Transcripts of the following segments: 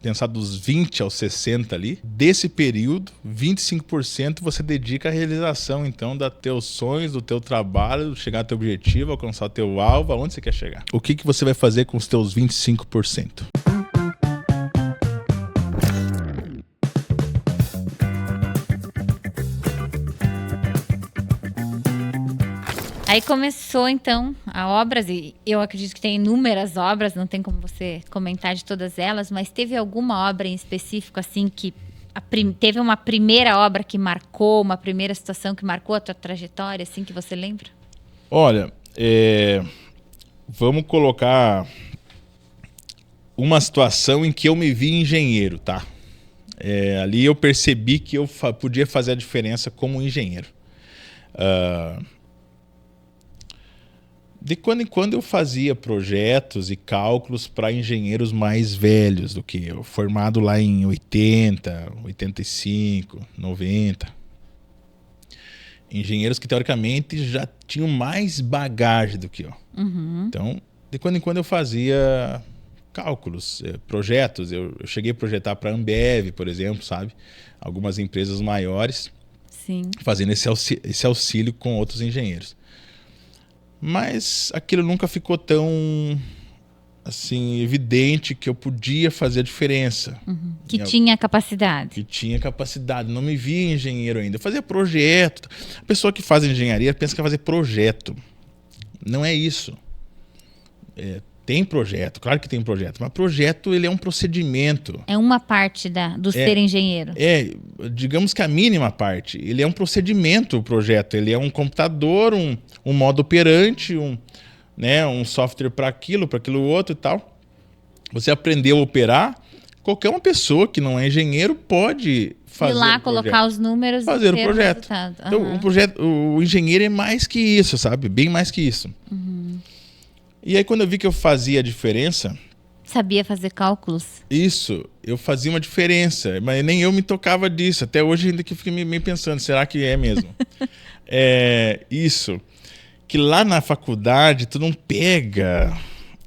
pensar dos 20 aos 60 ali, desse período, 25% você dedica à realização, então, dos teus sonhos, do teu trabalho, chegar ao teu objetivo, alcançar o teu alvo, aonde você quer chegar. O que você vai fazer com os teus 25%? Aí começou, então, a obras, e eu acredito que tem inúmeras obras, não tem como você comentar de todas elas, mas teve alguma obra em específico, assim, que teve uma primeira obra que marcou, uma primeira situação que marcou a tua trajetória, assim, que você lembra? Olha, vamos colocar uma situação em que eu me vi engenheiro, tá? Ali eu percebi que eu podia fazer a diferença como engenheiro. De quando em quando eu fazia projetos e cálculos para engenheiros mais velhos do que eu, formado lá em 80, 85, 90. Engenheiros que teoricamente já tinham mais bagagem do que eu. Uhum. Então, de quando em quando eu fazia cálculos, projetos. Eu cheguei a projetar para a Ambev, por exemplo, sabe? Algumas empresas maiores. Sim. Fazendo esse auxílio com outros engenheiros. Mas aquilo nunca ficou tão assim evidente que eu podia fazer a diferença. Uhum. Que tinha capacidade. Que tinha capacidade. Não me via engenheiro ainda. Eu fazia projeto. A pessoa que faz engenharia pensa que vai fazer projeto. Não é isso. Tem projeto, claro que tem projeto, mas projeto ele é um procedimento. É uma parte do ser engenheiro. Digamos que a mínima parte. Ele é um procedimento, o projeto. Ele é um computador, um modo operante, um software para aquilo outro e tal. Você aprendeu a operar. Qualquer uma pessoa que não é engenheiro pode fazer ir lá, colocar os números fazer e ter o projeto. Uhum. Então, o engenheiro é mais que isso, sabe? Bem mais que isso. Uhum. E aí, quando eu vi que eu fazia a diferença... Sabia fazer cálculos? Isso, eu fazia uma diferença, mas nem eu me tocava disso. Até hoje ainda que eu fiquei meio pensando, será que é mesmo? Isso, que lá na faculdade tu não pega,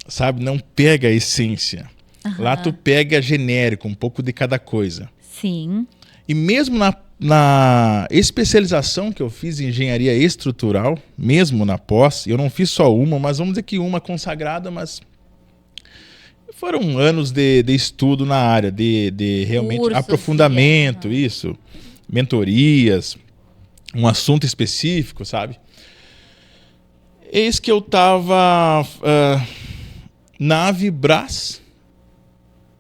sabe? Não pega a essência. Uhum. Lá tu pega genérico, um pouco de cada coisa. Sim. E mesmo na especialização que eu fiz em engenharia estrutural, mesmo na pós, eu não fiz só uma, mas vamos dizer que uma consagrada, mas foram anos de estudo na área, de realmente cursos, aprofundamento, isso, mentorias, um assunto específico, sabe? Eis que eu estava na Avibras.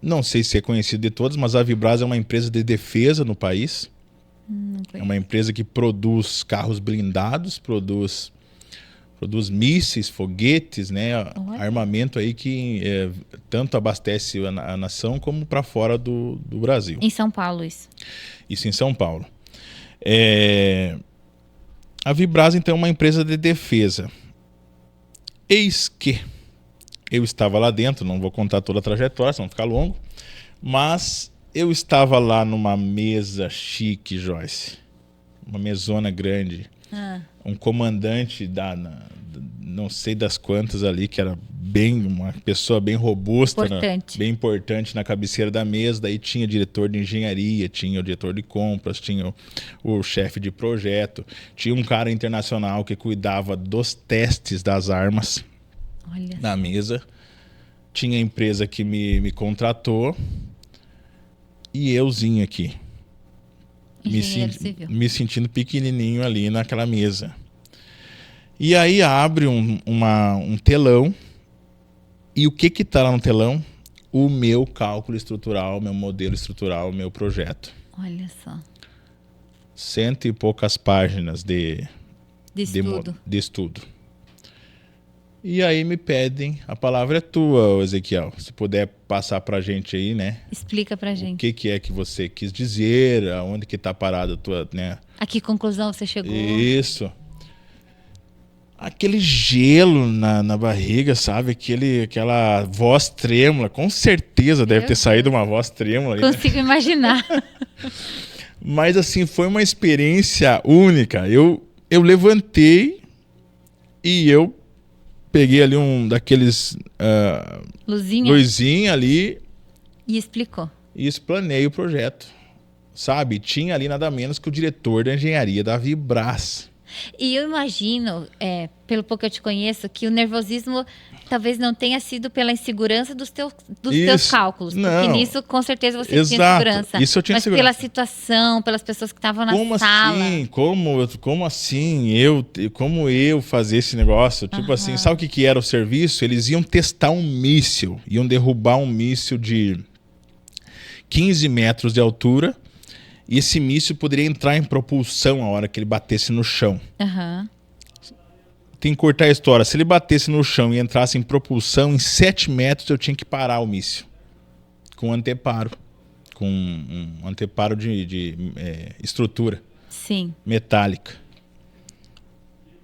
Não sei se é conhecido de todos, mas a Avibras é uma empresa de defesa no país. É uma empresa que produz carros blindados, produz mísseis, foguetes, né? Armamento aí que tanto abastece a nação como para fora do Brasil. Em São Paulo, isso. Isso em São Paulo. A Avibras, então, é uma empresa de defesa. Eis que eu estava lá dentro, não vou contar toda a trajetória, senão fica longo, mas eu estava lá numa mesa chique, Joyce, uma mesona grande, um comandante não sei das quantas ali, que era uma pessoa bem robusta, bem importante na cabeceira da mesa, daí tinha diretor de engenharia, tinha o diretor de compras, tinha o chefe de projeto, tinha um cara internacional que cuidava dos testes das armas. Olha na mesa, tinha a empresa que me contratou e euzinho aqui, me sentindo pequenininho ali naquela mesa. E aí abre um telão, e o que está lá no telão? O meu cálculo estrutural, meu modelo estrutural, meu projeto. Olha só. 100 e poucas páginas de estudo. E aí me pedem, a palavra é tua, Ezequiel. Se puder passar pra gente aí, né? Explica pra gente. O que é que você quis dizer, aonde que tá parada a tua, né? A que conclusão você chegou? Isso. Aquele gelo na barriga, sabe? Aquela voz trêmula. Com certeza deve ter saído uma voz trêmula. Consigo imaginar. Mas assim, foi uma experiência única. Eu levantei e eu peguei ali um daqueles luzinha ali. E explicou. e explanei o projeto. Sabe? Tinha ali nada menos que o diretor da engenharia da Vibras. E eu imagino, pelo pouco que eu te conheço, que o nervosismo talvez não tenha sido pela insegurança dos teus cálculos. Porque Não. Porque com certeza você Exato. tinha segurança. Isso eu tinha mas segurança. Pela situação, pelas pessoas que estavam na sala. Como assim eu fazer esse negócio? Tipo assim, sabe o que era o serviço? Eles iam testar um míssil. Iam derrubar um míssil de 15 metros de altura. E esse míssil poderia entrar em propulsão a hora que ele batesse no chão. Tem que cortar a história. Se ele batesse no chão e entrasse em propulsão, em 7 metros eu tinha que parar o míssil. Com anteparo. Com um anteparo de estrutura. Sim. Metálica.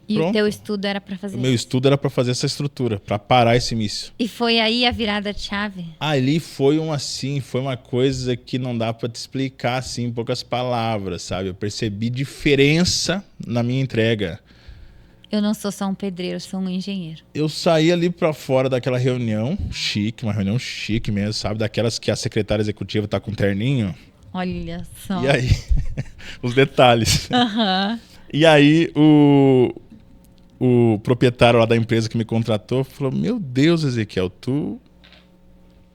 E Pronto. o teu estudo era para fazer O meu estudo era para fazer essa estrutura, para parar esse míssil. E foi aí a virada de chave? Ali foi uma coisa que não dá para te explicar assim, em poucas palavras, sabe? Eu percebi diferença na minha entrega. Eu não sou só um pedreiro, eu sou um engenheiro. Eu saí ali para fora daquela reunião chique, uma reunião chique mesmo, sabe? Daquelas que a secretária executiva tá com terninho. Olha só. E aí, os detalhes. E aí o proprietário lá da empresa que me contratou falou: meu Deus, Ezequiel, tu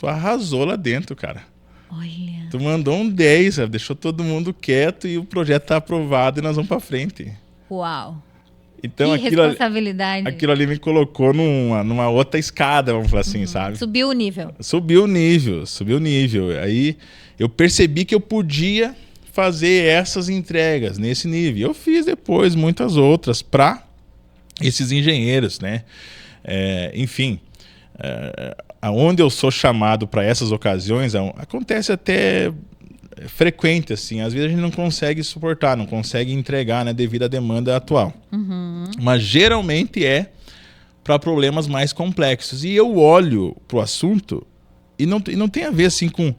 arrasou lá dentro, cara. Olha. Tu mandou um 10, sabe? Deixou todo mundo quieto e o projeto tá aprovado e nós vamos para frente. Uau. Então, que responsabilidade. Aquilo ali me colocou numa outra escada, vamos falar assim, sabe? Subiu o nível. Subiu o nível. Aí eu percebi que eu podia fazer essas entregas nesse nível. Eu fiz depois muitas outras para esses engenheiros, né? Enfim, aonde eu sou chamado para essas ocasiões, acontece até frequente, assim. Às vezes a gente não consegue suportar, não consegue entregar, né, devido à demanda atual. Mas geralmente é para problemas mais complexos. E eu olho para o assunto e não tem a ver assim com...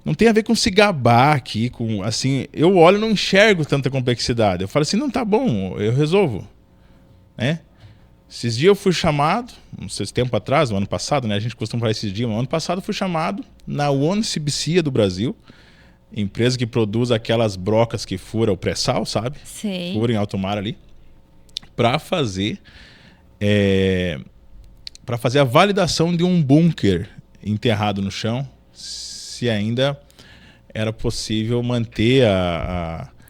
Não tem a ver com se gabar aqui, com assim... Eu olho e não enxergo tanta complexidade. Eu falo assim, não, tá bom, eu resolvo. Né? Esses dias eu fui chamado, não sei se tempo atrás, no ano passado, né? A gente costuma falar esses dias, no ano passado eu fui chamado na OneCBC do Brasil, empresa que produz aquelas brocas que fura o pré-sal, sabe? Sei. Fura em alto mar ali, para fazer a validação de um bunker enterrado no chão, se ainda era possível manter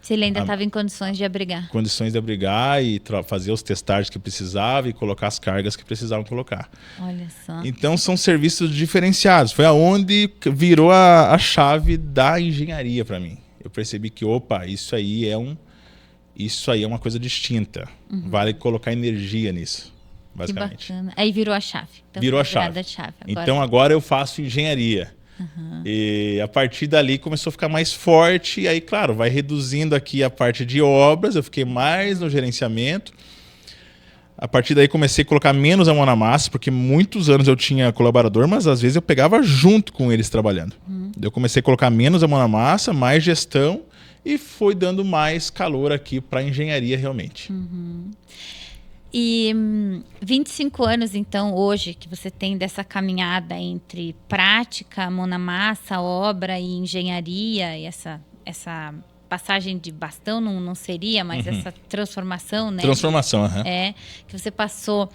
se ele ainda estava em condições de abrigar. Condições de abrigar e fazer os testagens que precisava e colocar as cargas que precisavam colocar. Olha só. Então são serviços diferenciados. Foi aonde virou a chave da engenharia para mim. Eu percebi que, isso aí é uma coisa distinta. Vale colocar energia nisso, basicamente. Que bacana. Aí virou a chave. Então, virou a chave. Então agora eu faço engenharia. E a partir dali começou a ficar mais forte. E aí, claro, vai reduzindo aqui a parte de obras. Eu fiquei mais no gerenciamento. A partir daí comecei a colocar menos a mão na massa, porque muitos anos eu tinha colaborador, mas às vezes eu pegava junto com eles trabalhando. Eu comecei a colocar menos a mão na massa, mais gestão, e foi dando mais calor aqui para a engenharia realmente. E 25 anos, então, hoje, que você tem dessa caminhada entre prática, mão na massa, obra e engenharia, e essa passagem de bastão não seria, mas essa transformação, né? Transformação, que você passou.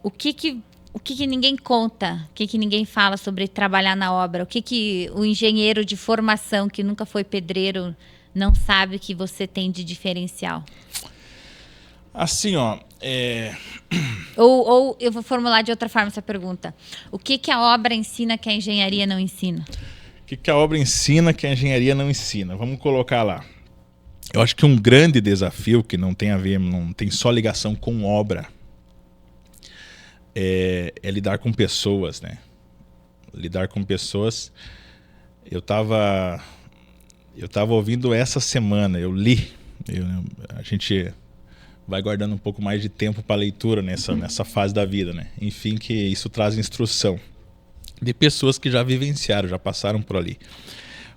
O que ninguém conta, o que ninguém fala sobre trabalhar na obra? O que o engenheiro de formação, que nunca foi pedreiro, não sabe que você tem de diferencial? Assim, Ou eu vou formular de outra forma essa pergunta. O que a obra ensina que a engenharia não ensina? O que a obra ensina que a engenharia não ensina? Vamos colocar lá. Eu acho que um grande desafio que não tem só ligação com obra, é lidar com pessoas, né? Lidar com pessoas. Eu tava ouvindo essa semana, eu li. A gente vai guardando um pouco mais de tempo para leitura nessa fase da vida, né? Enfim, que isso traz instrução de pessoas que já vivenciaram, já passaram por ali.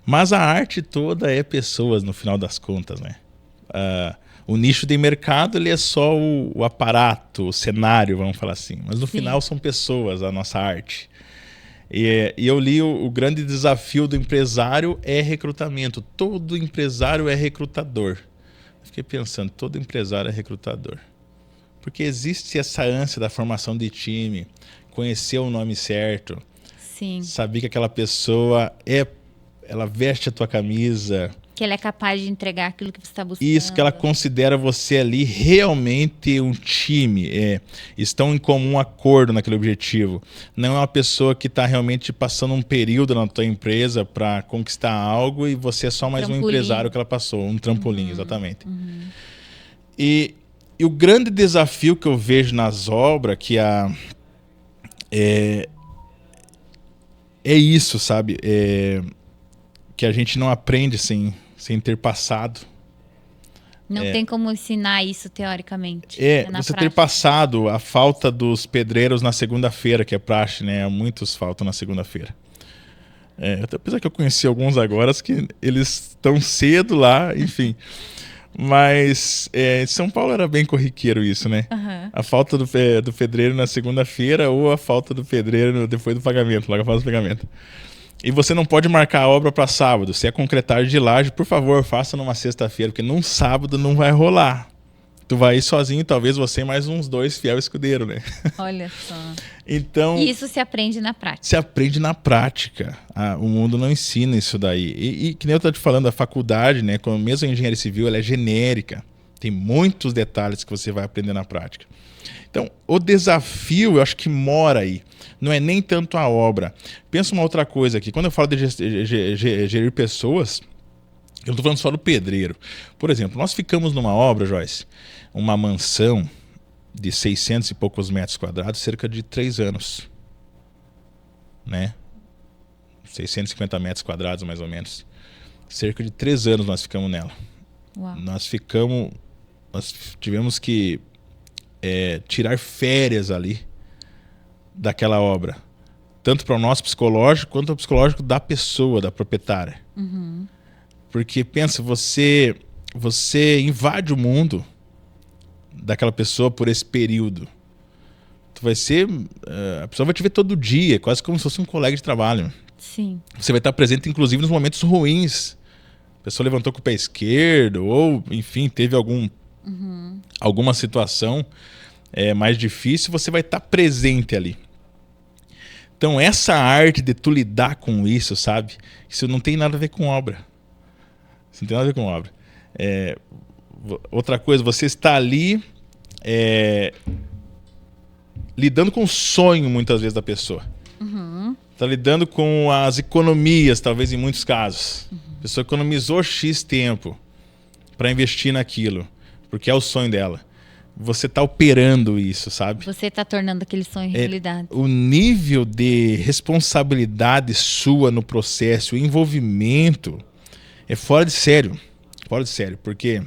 Mas a arte toda é pessoas, no final das contas, né? O nicho de mercado, ele é só o aparato, o cenário, vamos falar assim. Mas no final são pessoas, a nossa arte. E eu li o grande desafio do empresário é recrutamento. Todo empresário é recrutador. Fiquei pensando, todo empresário é recrutador. Porque existe essa ânsia da formação de time, conhecer o nome certo, Sim. saber que aquela pessoa ela veste a tua camisa. Que ela é capaz de entregar aquilo que você está buscando. Isso, que ela considera você ali realmente um time. Estão em comum acordo naquele objetivo. Não é uma pessoa que está realmente passando um período na tua empresa para conquistar algo e você é só mais um empresário que ela passou. Um trampolim, exatamente. E o grande desafio que eu vejo nas obras, que é isso, sabe? Que a gente não aprende sem ter passado. Não tem como ensinar isso teoricamente. Você ter passado a falta dos pedreiros na segunda-feira, que é praxe, né? Muitos faltam na segunda-feira. Apesar que eu conheci alguns agora que eles estão cedo lá, enfim. Mas em São Paulo era bem corriqueiro isso, né? Uhum. A falta do pedreiro na segunda-feira ou a falta do pedreiro depois do pagamento, logo após o pagamento. E você não pode marcar a obra para sábado. Se é concretagem de laje, por favor, faça numa sexta-feira, porque num sábado não vai rolar. Tu vai ir sozinho, talvez você e mais uns 2 fiel escudeiro, né? Olha só. Então, e isso se aprende na prática. Se aprende na prática. O mundo não ensina isso daí. E que nem eu estou te falando, a faculdade, né? Como mesmo a engenharia civil, ela é genérica. Tem muitos detalhes que você vai aprender na prática. Então, o desafio, eu acho que mora aí. Não é nem tanto a obra. Pensa uma outra coisa aqui. Quando eu falo de gerir pessoas, eu não estou falando só do pedreiro. Por exemplo, nós ficamos numa obra, Joyce, uma mansão de 600 e poucos metros quadrados, cerca de 3 anos. Né? 650 metros quadrados, mais ou menos. Cerca de 3 anos nós ficamos nela. Uau. Nós tivemos que tirar férias ali daquela obra. Tanto para o nosso psicológico, quanto para o psicológico da pessoa, da proprietária. Uhum. Porque pensa, você invade o mundo daquela pessoa por esse período. A pessoa vai te ver todo dia, quase como se fosse um colega de trabalho. Sim. Você vai estar presente, inclusive, nos momentos ruins. A pessoa levantou com o pé esquerdo, ou, enfim, teve alguma situação mais difícil, você vai estar presente ali. Então, essa arte de tu lidar com isso, sabe? Isso não tem nada a ver com obra. Isso não tem nada a ver com obra. Outra coisa, você está ali lidando com o sonho, muitas vezes, da pessoa. Está lidando com as economias, talvez, em muitos casos. A pessoa economizou X tempo para investir naquilo, porque é o sonho dela. Você está operando isso, sabe? Você está tornando aquele sonho realidade. O nível de responsabilidade sua no processo, o envolvimento, é fora de sério. Fora de sério, porque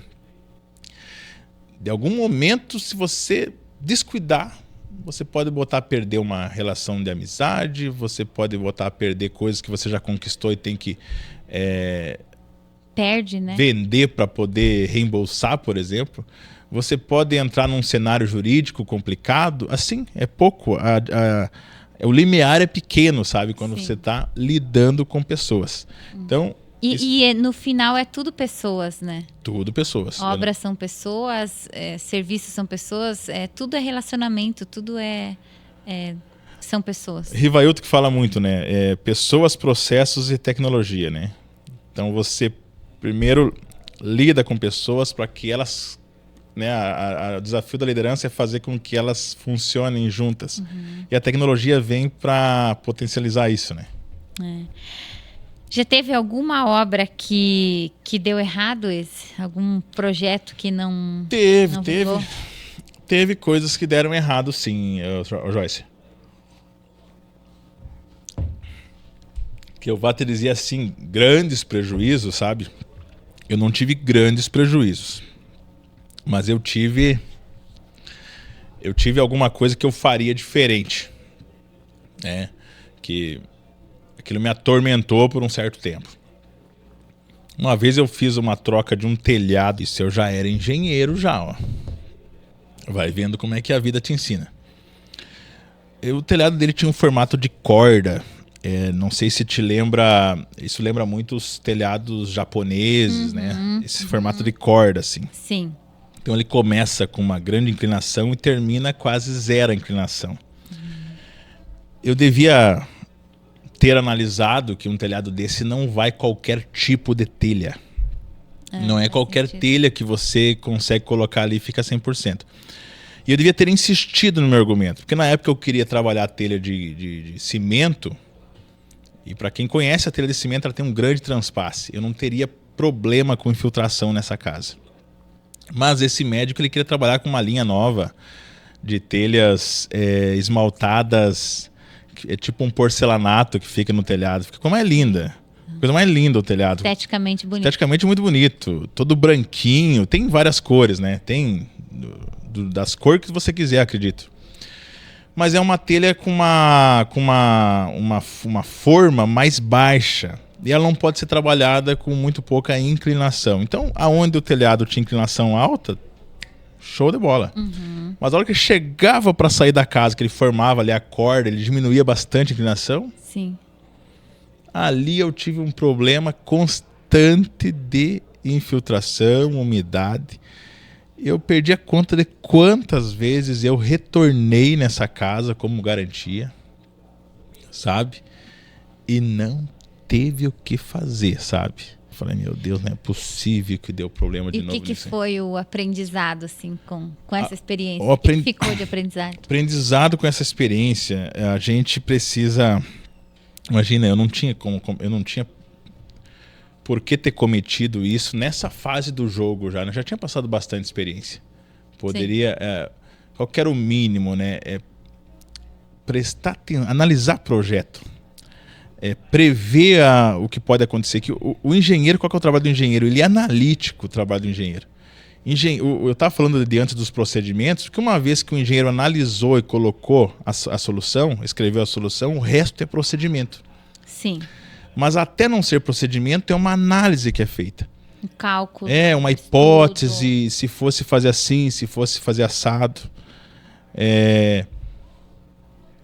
de algum momento, se você descuidar, você pode botar a perder uma relação de amizade, você pode botar a perder coisas que você já conquistou e tem que perde, né? Vender para poder reembolsar, por exemplo. Você pode entrar num cenário jurídico complicado, assim, é pouco. O limiar é pequeno, sabe? Quando Sim. você está lidando com pessoas. Então, E no final é tudo pessoas, né? Tudo pessoas. Obras são pessoas, serviços são pessoas, tudo é relacionamento, tudo são pessoas. Rivailto que fala muito, né? Pessoas, processos e tecnologia, né? Então você primeiro lida com pessoas para que elas... Né, o desafio da liderança é fazer com que elas funcionem juntas. E a tecnologia vem para potencializar isso, né? Já teve alguma obra que deu errado? Algum projeto que não Teve coisas que deram errado, sim, Joyce. Que eu vou te dizer assim, grandes prejuízos, sabe? Eu não tive grandes prejuízos. Mas eu tive alguma coisa que eu faria diferente, né? Que aquilo me atormentou por um certo tempo. Uma vez eu fiz uma troca de um telhado, isso eu já era engenheiro já, ó. Vai vendo como é que a vida te ensina. O telhado dele tinha um formato de corda. Não sei se te lembra, isso lembra muito os telhados japoneses, né? Esse formato de corda, assim. Sim. Então ele começa com uma grande inclinação e termina quase zero a inclinação. Eu devia ter analisado que um telhado desse não vai qualquer tipo de telha. Não é qualquer telha que você consegue colocar ali e fica 100%. E eu devia ter insistido no meu argumento, porque na época eu queria trabalhar a telha de cimento, e para quem conhece a telha de cimento, ela tem um grande transpasse. Eu não teria problema com infiltração nessa casa. Mas esse médico ele queria trabalhar com uma linha nova de telhas esmaltadas, é tipo um porcelanato que fica no telhado. Fica coisa mais linda. Coisa mais linda o telhado. Esteticamente bonito. Esteticamente muito bonito. Todo branquinho. Tem várias cores, né? Tem das cores que você quiser, acredito. Mas é uma telha com uma forma mais baixa. E ela não pode ser trabalhada com muito pouca inclinação. Então, aonde o telhado tinha inclinação alta, show de bola. Mas a hora que chegava para sair da casa, que ele formava ali a corda, ele diminuía bastante a inclinação. Sim. Ali eu tive um problema constante de infiltração, umidade. Eu perdi a conta de quantas vezes eu retornei nessa casa como garantia, sabe? E não teve o que fazer, sabe? Eu falei, meu Deus, não é possível que deu problema de novo. E o que foi o aprendizado, assim, com essa experiência? O O que ficou de aprendizado? Aprendizado com essa experiência, a gente precisa... Imagina, eu não tinha por que ter cometido isso nessa fase do jogo já, né? Eu já tinha passado bastante experiência. Poderia... qual que era o mínimo, né? Prestar atenção, analisar projeto. Prever o que pode acontecer. Que o engenheiro, qual que é o trabalho do engenheiro? Ele é analítico, o trabalho do engenheiro. Eu estava falando de antes dos procedimentos, porque uma vez que o engenheiro analisou e colocou a solução, escreveu a solução, o resto é procedimento. Sim. Mas até não ser procedimento, é uma análise que é feita. Um cálculo. Uma hipótese, se fosse fazer assim, se fosse fazer assado.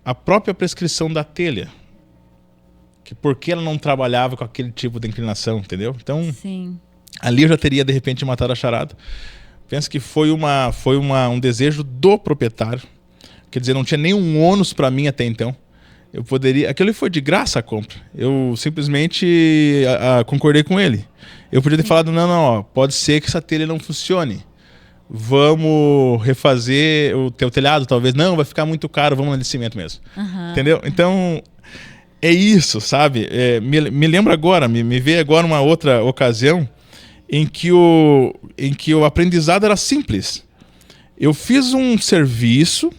A própria prescrição da telha. Que por que ela não trabalhava com aquele tipo de inclinação, entendeu? Então, sim, ali eu já teria, de repente, matado a charada. Penso que foi um desejo do proprietário. Quer dizer, não tinha nenhum ônus para mim até então. Eu poderia... Aquilo foi de graça a compra. Eu simplesmente concordei com ele. Eu podia ter falado, não, pode ser que essa telha não funcione. Vamos refazer o teu telhado, talvez. Não, vai ficar muito caro, vamos no cimento mesmo. Entendeu? Então... É isso, sabe? Me lembro agora, me veio agora uma outra ocasião em que o aprendizado era simples. Eu fiz um serviço,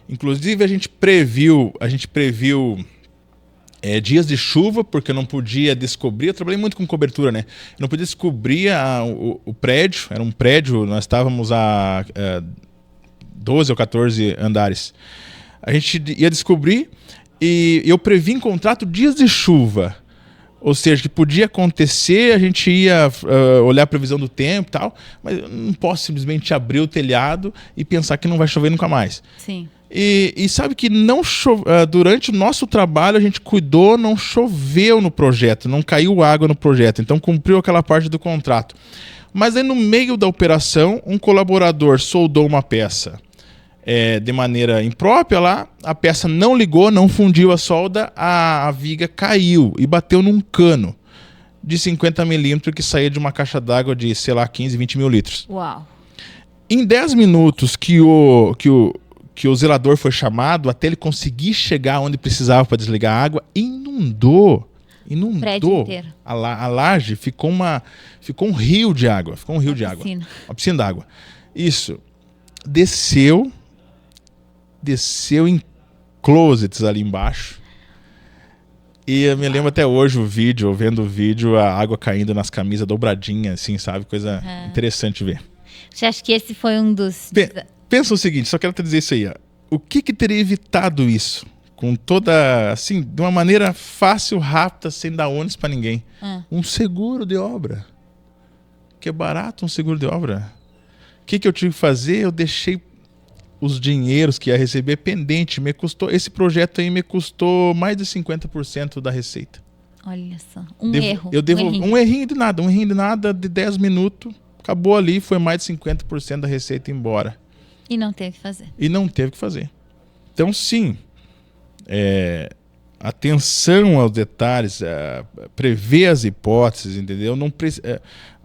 inclusive a gente previu dias de chuva, porque eu não podia descobrir, eu trabalhei muito com cobertura, né? Eu não podia descobrir o prédio, era um prédio, nós estávamos a 12 ou 14 andares. A gente ia descobrir e eu previ em contrato dias de chuva. Ou seja, que podia acontecer, a gente ia olhar a previsão do tempo e tal, mas eu não posso simplesmente abrir o telhado e pensar que não vai chover nunca mais. Sim. E sabe que não durante o nosso trabalho a gente cuidou, não choveu no projeto, não caiu água no projeto, então cumpriu aquela parte do contrato. Mas aí no meio da operação, um colaborador soldou uma peça de maneira imprópria lá, a peça não ligou, não fundiu a solda, a viga caiu e bateu num cano de 50 milímetros que saía de uma caixa d'água de, sei lá, 15, 20 mil litros. Uau! Em 10 minutos que o zelador foi chamado, até ele conseguir chegar onde precisava para desligar a água, inundou. Prédio inteiro. A laje ficou um rio de água. Uma piscina d'água. Isso. Desceu em closets ali embaixo. E eu me lembro até hoje vendo o vídeo, a água caindo nas camisas dobradinha, assim, sabe? Coisa interessante ver. Você acha que esse foi um dos... Pensa o seguinte, só quero te dizer isso aí. O que teria evitado isso? Com toda, assim, de uma maneira fácil, rápida, sem dar ônus para ninguém. Um seguro de obra. Que é barato um seguro de obra. O que eu tive que fazer? Eu deixei os dinheiros que ia receber pendente. Esse projeto aí me custou mais de 50% da receita. Olha só, erro. Um errinho de nada, de 10 minutos, acabou ali, foi mais de 50% da receita embora. E não teve que fazer. Então, sim, atenção aos detalhes, prever as hipóteses, entendeu?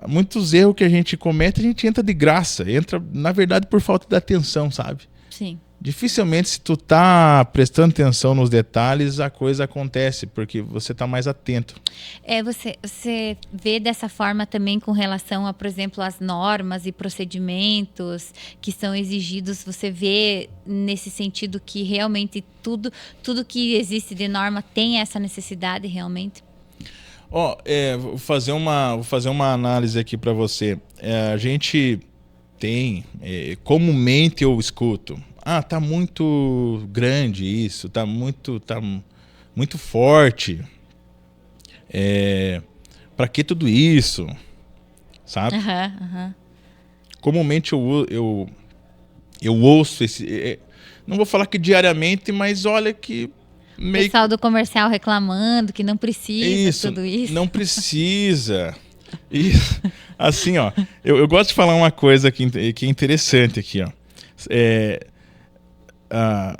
Muitos erros que a gente comete, a gente entra de graça, entra, na verdade, por falta de atenção, sabe? Sim. Dificilmente, se tu tá prestando atenção nos detalhes, a coisa acontece, porque você tá mais atento. Você vê dessa forma também com relação a, por exemplo, as normas e procedimentos que são exigidos. Você vê nesse sentido que realmente tudo que existe de norma tem essa necessidade realmente? Vou fazer uma análise aqui para você. A gente tem, comumente eu escuto, tá muito grande isso, tá muito forte. Para que tudo isso? Sabe? Comumente eu ouço esse... não vou falar que diariamente, mas olha que... O pessoal do comercial reclamando que não precisa tudo isso. Não precisa. Isso. Assim, eu gosto de falar uma coisa que é interessante aqui,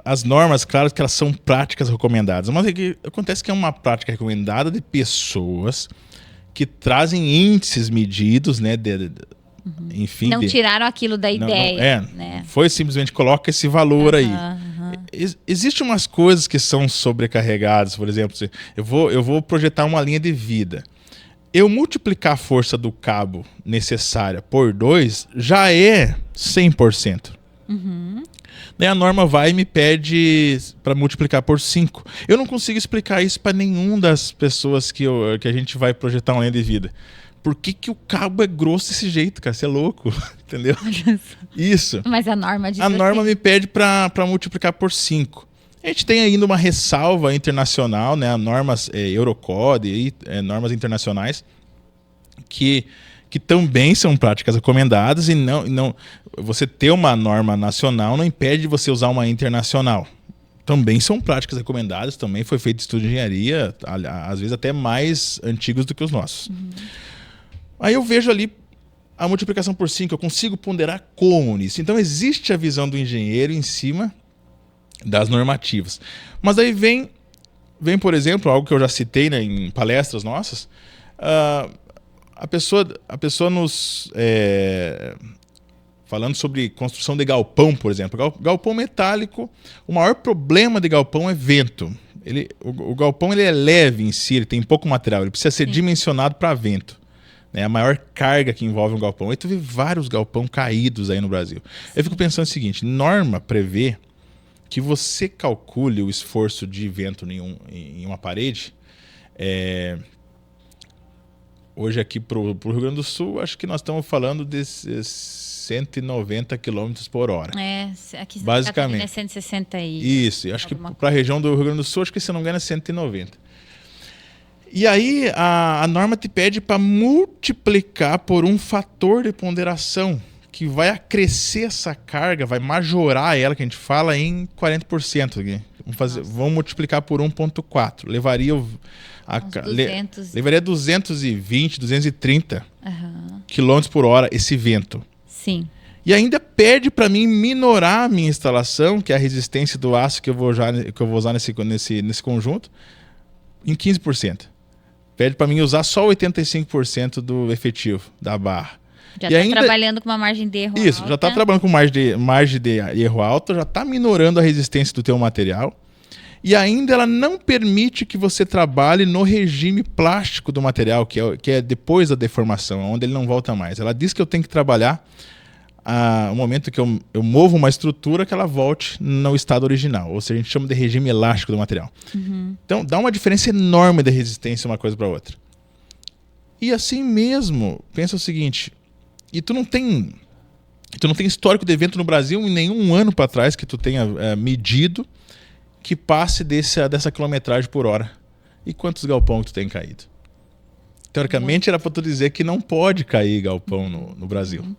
as normas, claro que elas são práticas recomendadas, mas acontece que é uma prática recomendada de pessoas que trazem índices medidos, né, enfim... Não tiraram aquilo da ideia. Né? Foi simplesmente, coloca esse valor aí. Existem umas coisas que são sobrecarregadas, por exemplo, eu vou projetar uma linha de vida. Eu multiplicar a força do cabo necessária por 2 já é 100%. Daí a norma vai e me pede para multiplicar por 5. Eu não consigo explicar isso para nenhuma das pessoas que a gente vai projetar uma linha de vida. Por que o cabo é grosso desse jeito, cara? Você é louco, entendeu? Isso. Mas a norma diz A norma me pede para multiplicar por 5. A gente tem ainda uma ressalva internacional, né? Normas Eurocode e normas internacionais que também são práticas recomendadas e não você ter uma norma nacional não impede de você usar uma internacional. Também são práticas recomendadas, também foi feito estudo de engenharia, às vezes até mais antigos do que os nossos. Aí eu vejo ali a multiplicação por 5, eu consigo ponderar como nisso. Então existe a visão do engenheiro em cima das normativas. Mas aí vem, por exemplo, algo que eu já citei, né, em palestras nossas, a pessoa nos... falando sobre construção de galpão, por exemplo. Galpão metálico, o maior problema de galpão é vento. O galpão ele é leve em si, ele tem pouco material, ele precisa ser dimensionado para vento. A maior carga que envolve um galpão. Aí tu vê vários galpão caídos aí no Brasil. Eu fico pensando o seguinte, norma prevê que você calcule o esforço de vento em uma parede. Hoje aqui para o Rio Grande do Sul, acho que nós estamos falando de 190 km por hora. Aqui basicamente. É 160 e... Isso, acho que para a região do Rio Grande do Sul, acho que se não me engano é 190. E aí a norma te pede para multiplicar por um fator de ponderação que vai acrescer essa carga, vai majorar ela, que a gente fala, em 40%. Vamos multiplicar por 1,4. Levaria 220, 230 km por hora esse vento. Sim. E ainda pede para mim minorar a minha instalação, que é a resistência do aço que eu vou usar nesse conjunto, em 15%. Pede para mim usar só 85% do efetivo da barra. Já está trabalhando com uma margem de erro alta. Isso, já está trabalhando com margem de erro alta, já está minorando a resistência do teu material. E ainda ela não permite que você trabalhe no regime plástico do material, que é depois da deformação, onde ele não volta mais. Ela diz que eu tenho que trabalhar no momento que eu movo uma estrutura que ela volte no estado original. Ou seja, a gente chama de regime elástico do material. Então, dá uma diferença enorme de resistência uma coisa para outra. E assim mesmo, pensa o seguinte, e tu não tem histórico de evento no Brasil em nenhum ano para trás que tu tenha medido que passe dessa quilometragem por hora. E quantos galpão que tu tem caído? Teoricamente era para tu dizer que não pode cair galpão no Brasil.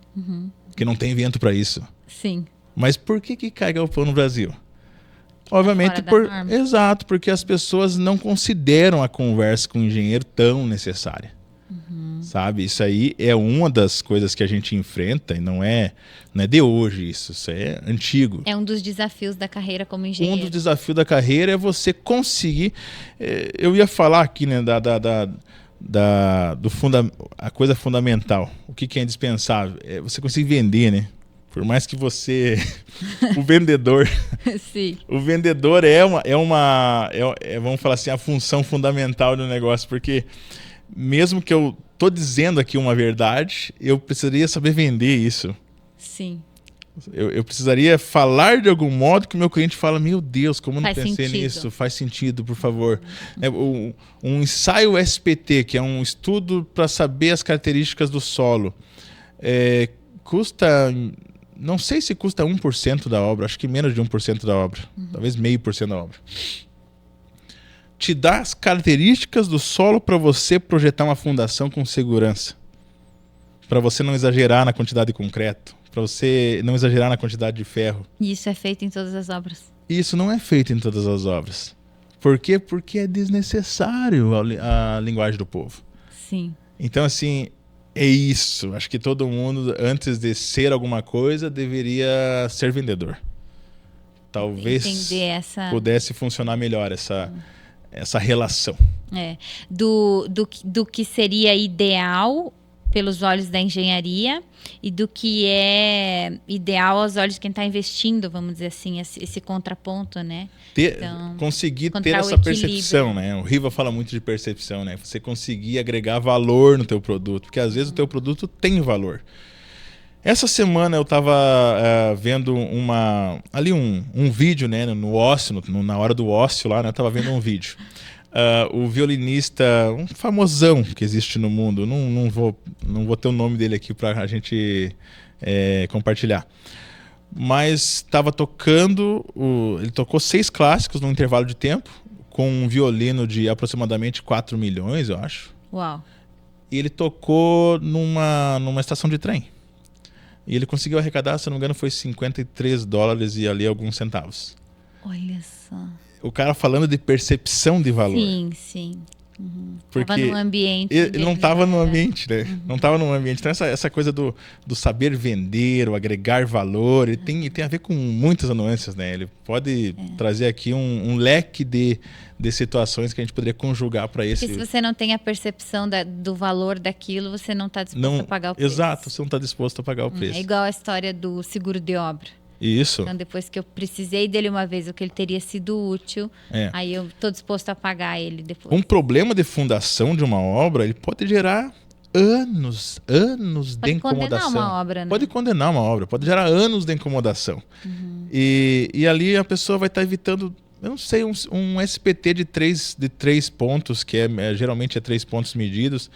Que não tem vento para isso. Sim. Mas por que cai galpão no Brasil? Obviamente exato, porque as pessoas não consideram a conversa com o engenheiro tão necessária. Sabe? Isso aí é uma das coisas que a gente enfrenta e não é de hoje isso é antigo. É um dos desafios da carreira como engenheiro. Um dos desafios da carreira é você conseguir... eu ia falar aqui, né, a coisa fundamental. O que é indispensável? É você conseguir vender, né? Por mais que você... o vendedor... Sim. O vendedor vamos falar assim, a função fundamental do negócio, porque mesmo que eu tô dizendo aqui uma verdade, eu precisaria saber vender isso. Sim. Eu precisaria falar de algum modo que o meu cliente fala, meu Deus, como eu não pensei nisso? Faz sentido, por favor. Um ensaio SPT, que é um estudo para saber as características do solo, custa... Não sei se custa 1% da obra, acho que menos de 1% da obra. Talvez 0,5% da obra. Te dá as características do solo para você projetar uma fundação com segurança. Para você não exagerar na quantidade de concreto. Para você não exagerar na quantidade de ferro. E isso é feito em todas as obras? Isso não é feito em todas as obras. Por quê? Porque é desnecessário a linguagem do povo. Sim. Então, assim... É isso. Acho que todo mundo, antes de ser alguma coisa, deveria ser vendedor. Talvez pudesse funcionar melhor essa relação. Do que seria ideal pelos olhos da engenharia e do que é ideal aos olhos de quem está investindo, vamos dizer assim, esse contraponto, né? Conseguir ter essa percepção, né? O Riva fala muito de percepção, né? Você conseguir agregar valor no teu produto, porque às vezes o teu produto tem valor. Essa semana eu estava vendo um vídeo, né? No ócio, na hora do ócio lá, né? Eu estava vendo um vídeo. O violinista, um famosão que existe no mundo, não vou ter o nome dele aqui para a gente compartilhar, mas estava tocando, ele tocou 6 clássicos num intervalo de tempo, com um violino de aproximadamente 4 milhões, eu acho. Uau! E ele tocou numa estação de trem. E ele conseguiu arrecadar, se não me engano, foi $53 e ali alguns centavos. Olha só. O cara falando de percepção de valor. Sim. Porque tava no ambiente. Ele não estava no ambiente, né? Não estava no ambiente. Então essa coisa do saber vender, o agregar valor, ele tem a ver com muitas nuances, né? Ele pode trazer aqui um leque de situações que a gente poderia conjugar para esse... Porque se você não tem a percepção do valor daquilo, você não está disposto a pagar o preço. Exato, você não está disposto a pagar o preço. É igual a história do seguro de obra. Isso. Então, depois que eu precisei dele uma vez, o que ele teria sido útil, aí eu estou disposto a pagar ele depois. Um problema de fundação de uma obra, ele pode gerar anos de incomodação. Pode condenar uma obra, né? Pode condenar uma obra, pode gerar anos de incomodação. E ali a pessoa vai estar evitando, eu não sei, um SPT de 3 pontos, que geralmente é 3 pontos medidos.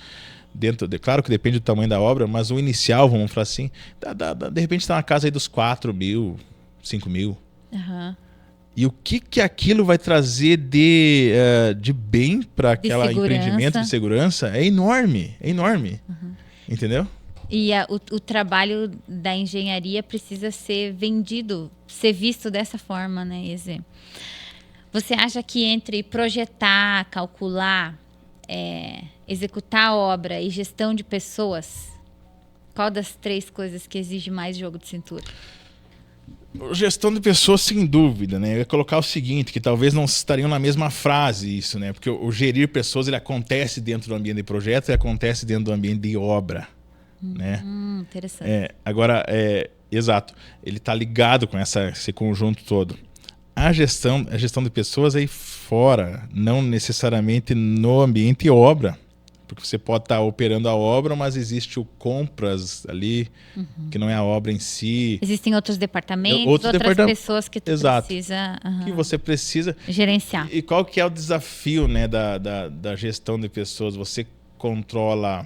Claro que depende do tamanho da obra, mas o inicial, vamos falar assim, de repente está na casa aí dos 4 mil, 5 mil. E o que aquilo vai trazer de bem para aquele empreendimento de segurança é enorme. Entendeu? E o trabalho da engenharia precisa ser vendido, ser visto dessa forma, né, Eze? Você acha que entre projetar, calcular, executar a obra e gestão de pessoas, qual das 3 coisas que exige mais jogo de cintura? Gestão de pessoas, sem dúvida, né? Eu ia colocar o seguinte, que talvez não estariam na mesma frase isso, né? Porque o gerir pessoas, ele acontece dentro do ambiente de projeto e acontece dentro do ambiente de obra, né? Interessante. Agora, exato, ele está ligado com esse conjunto todo. A gestão de pessoas aí fora, não necessariamente no ambiente obra, porque você pode estar operando a obra, mas existe o compras ali, que não é a obra em si. Existem outros departamentos, outras pessoas que que você precisa gerenciar. E qual que é o desafio, né, da gestão de pessoas? Você controla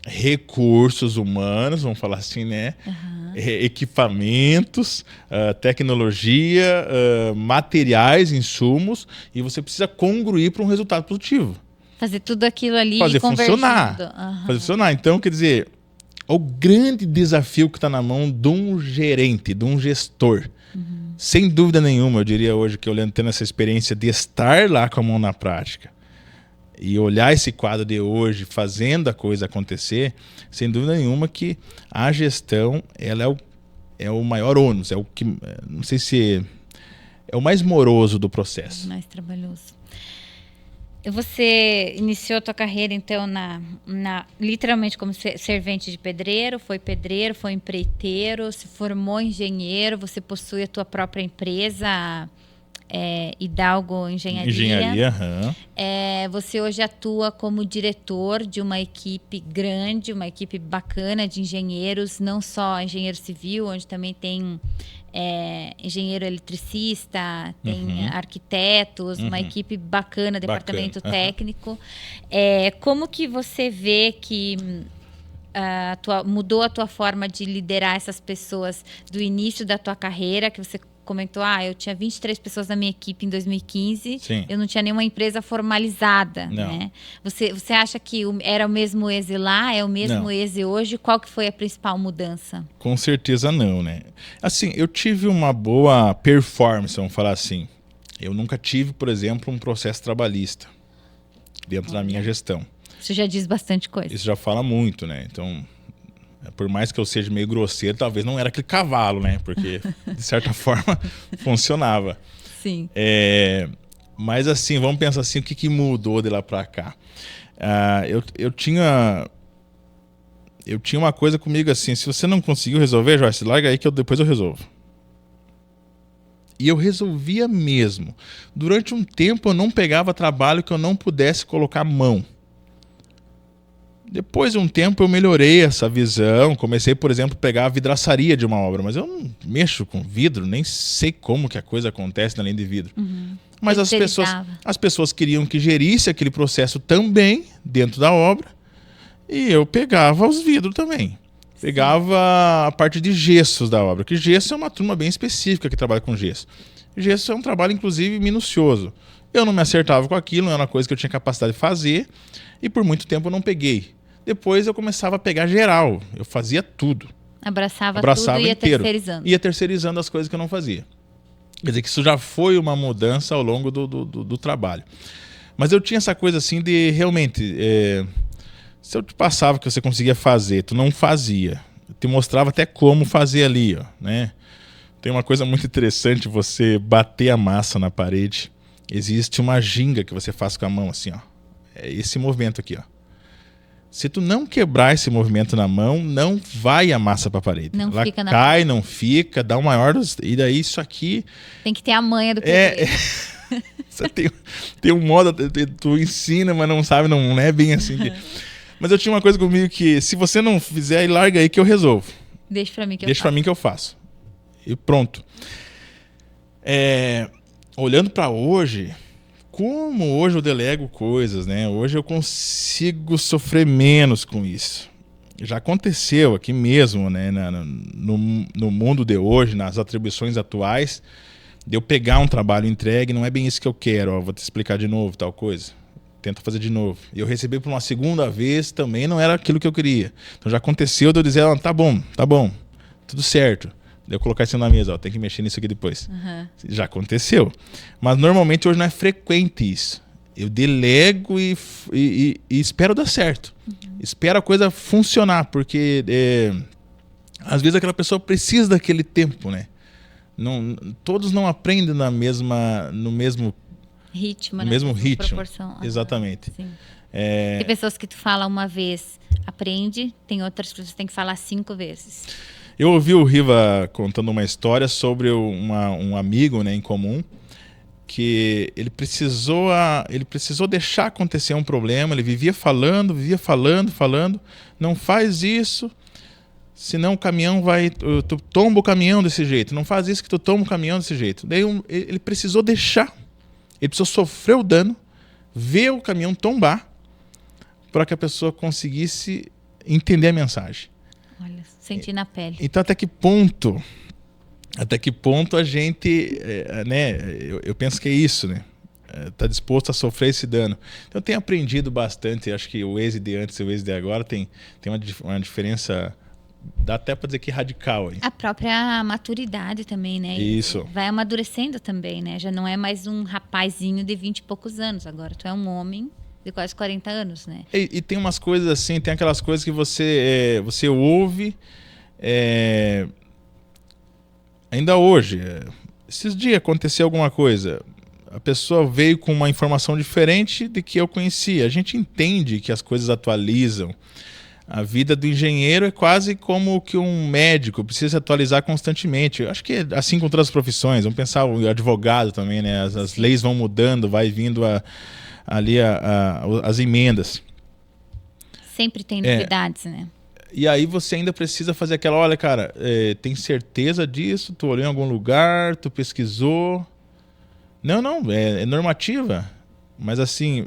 recursos humanos, vamos falar assim, né? Equipamentos, tecnologia, materiais, insumos, e você precisa congruir para um resultado positivo. Fazer tudo aquilo ali fazer funcionar. Fazer funcionar. Então, quer dizer, o grande desafio que está na mão de um gerente, de um gestor. Sem dúvida nenhuma, eu diria hoje que olhando, tendo essa experiência de estar lá com a mão na prática e olhar esse quadro de hoje, fazendo a coisa acontecer, sem dúvida nenhuma que a gestão ela é o maior ônus, é o que, não sei se é o mais moroso do processo. Mais trabalhoso. Você iniciou a tua carreira, então, literalmente como servente de pedreiro, foi empreiteiro, se formou engenheiro, você possui a tua própria empresa, Hidalgo Engenharia. Você hoje atua como diretor de uma equipe grande, uma equipe bacana de engenheiros, não só engenheiro civil, onde também tem engenheiro eletricista, tem arquitetos, uma equipe bacana, departamento técnico. Como que você vê que mudou a tua forma de liderar essas pessoas do início da tua carreira, que você comentou, eu tinha 23 pessoas na minha equipe em 2015, Sim. Eu não tinha nenhuma empresa formalizada, né? Você acha que era o mesmo ESE lá, é o mesmo ESE hoje? Qual que foi a principal mudança? Com certeza não, né? Assim, eu tive uma boa performance, vamos falar assim. Eu nunca tive, por exemplo, um processo trabalhista dentro da minha gestão. Isso já diz bastante coisa. Isso já fala muito, né? Então, por mais que eu seja meio grosseiro, talvez não era aquele cavalo, né? Porque, de certa forma, funcionava. Sim. Mas, assim, vamos pensar assim, o que mudou de lá pra cá? Eu tinha uma coisa comigo assim, se você não conseguiu resolver, Joyce, larga aí que depois eu resolvo. E eu resolvia mesmo. Durante um tempo eu não pegava trabalho que eu não pudesse colocar mão. Depois de um tempo eu melhorei essa visão, comecei, por exemplo, a pegar a vidraçaria de uma obra, mas eu não mexo com vidro, nem sei como que a coisa acontece na linha de vidro. Mas as pessoas queriam que gerisse aquele processo também dentro da obra e eu pegava os vidros também. Pegava a parte de gessos da obra, que gesso é uma turma bem específica que trabalha com gesso. Gesso é um trabalho, inclusive, minucioso. Eu não me acertava com aquilo, não era uma coisa que eu tinha capacidade de fazer e por muito tempo eu não peguei. Depois eu começava a pegar geral, eu fazia tudo. Abraçava tudo e ia inteiro. Terceirizando. Ia terceirizando as coisas que eu não fazia. Quer dizer que isso já foi uma mudança ao longo do trabalho. Mas eu tinha essa coisa assim de realmente... se eu te passava que você conseguia fazer, tu não fazia. Eu te mostrava até como fazer ali, ó, né? Tem uma coisa muito interessante, você bater a massa na parede. Existe uma ginga que você faz com a mão assim, ó. É esse movimento aqui, ó. Se tu não quebrar esse movimento na mão, não vai a massa para a parede. Não ela fica na cai, parede. não fica, dá o maior... E daí isso aqui... Tem que ter a manha do pedreiro. Você tem um modo, tu ensina, mas não sabe, não é bem assim. Mas eu tinha uma coisa comigo que, se você não fizer, larga aí que eu resolvo. Deixa pra mim que eu Deixa faço. pra mim que eu faço. E pronto. Olhando para hoje... Como hoje eu delego coisas, né? Hoje eu consigo sofrer menos com isso. Já aconteceu aqui mesmo, né? No mundo de hoje, nas atribuições atuais, de eu pegar um trabalho entregue, não é bem isso que eu quero, ó, vou te explicar de novo, tal coisa. Tenta fazer de novo. E eu recebi por uma segunda vez, também não era aquilo que eu queria. Então já aconteceu de eu dizer, tá bom, tudo certo. Eu colocar isso na mesa, ó, tem que mexer nisso aqui depois. Já aconteceu. Mas normalmente hoje não é frequente isso. Eu delego e espero dar certo. Espero a coisa funcionar, porque às vezes aquela pessoa precisa daquele tempo, né? Todos não aprendem no mesmo ritmo, no mesmo ritmo. Proporção. Exatamente. Sim. Tem pessoas que tu fala uma vez, aprende, tem outras que você tem que falar 5 vezes. Eu ouvi o Riva contando uma história sobre um amigo, né, em comum, que ele precisou deixar acontecer um problema, ele vivia falando, não faz isso, senão o caminhão tu tomba o caminhão desse jeito, não faz isso que tu toma o caminhão desse jeito. Daí ele precisou deixar, ele precisou sofrer o dano, ver o caminhão tombar, para que a pessoa conseguisse entender a mensagem. Olha, sentir na pele. Então, até que ponto a gente, né? Eu penso que é isso, né? tá disposto a sofrer esse dano. Então eu tenho aprendido bastante. Acho que o Waze de antes e o Waze de agora tem uma diferença, dá até para dizer que radical aí. A própria maturidade também, né? Isso. Vai amadurecendo também, né? Já não é mais um rapazinho de 20 e poucos anos. Agora tu é um homem de quase 40 anos, né? E tem umas coisas assim, tem aquelas coisas que você ouve ainda hoje. Esses dias aconteceu alguma coisa. A pessoa veio com uma informação diferente de que eu conhecia. A gente entende que as coisas atualizam. A vida do engenheiro é quase como que um médico, precisa se atualizar constantemente. Eu acho que é assim com todas as profissões. Vamos pensar o advogado também, né? As leis vão mudando, vai vindo as emendas. Sempre tem novidades, né? E aí você ainda precisa fazer aquela, olha, cara, tem certeza disso? Tu olhou em algum lugar, tu pesquisou? Não, é normativa. Mas assim,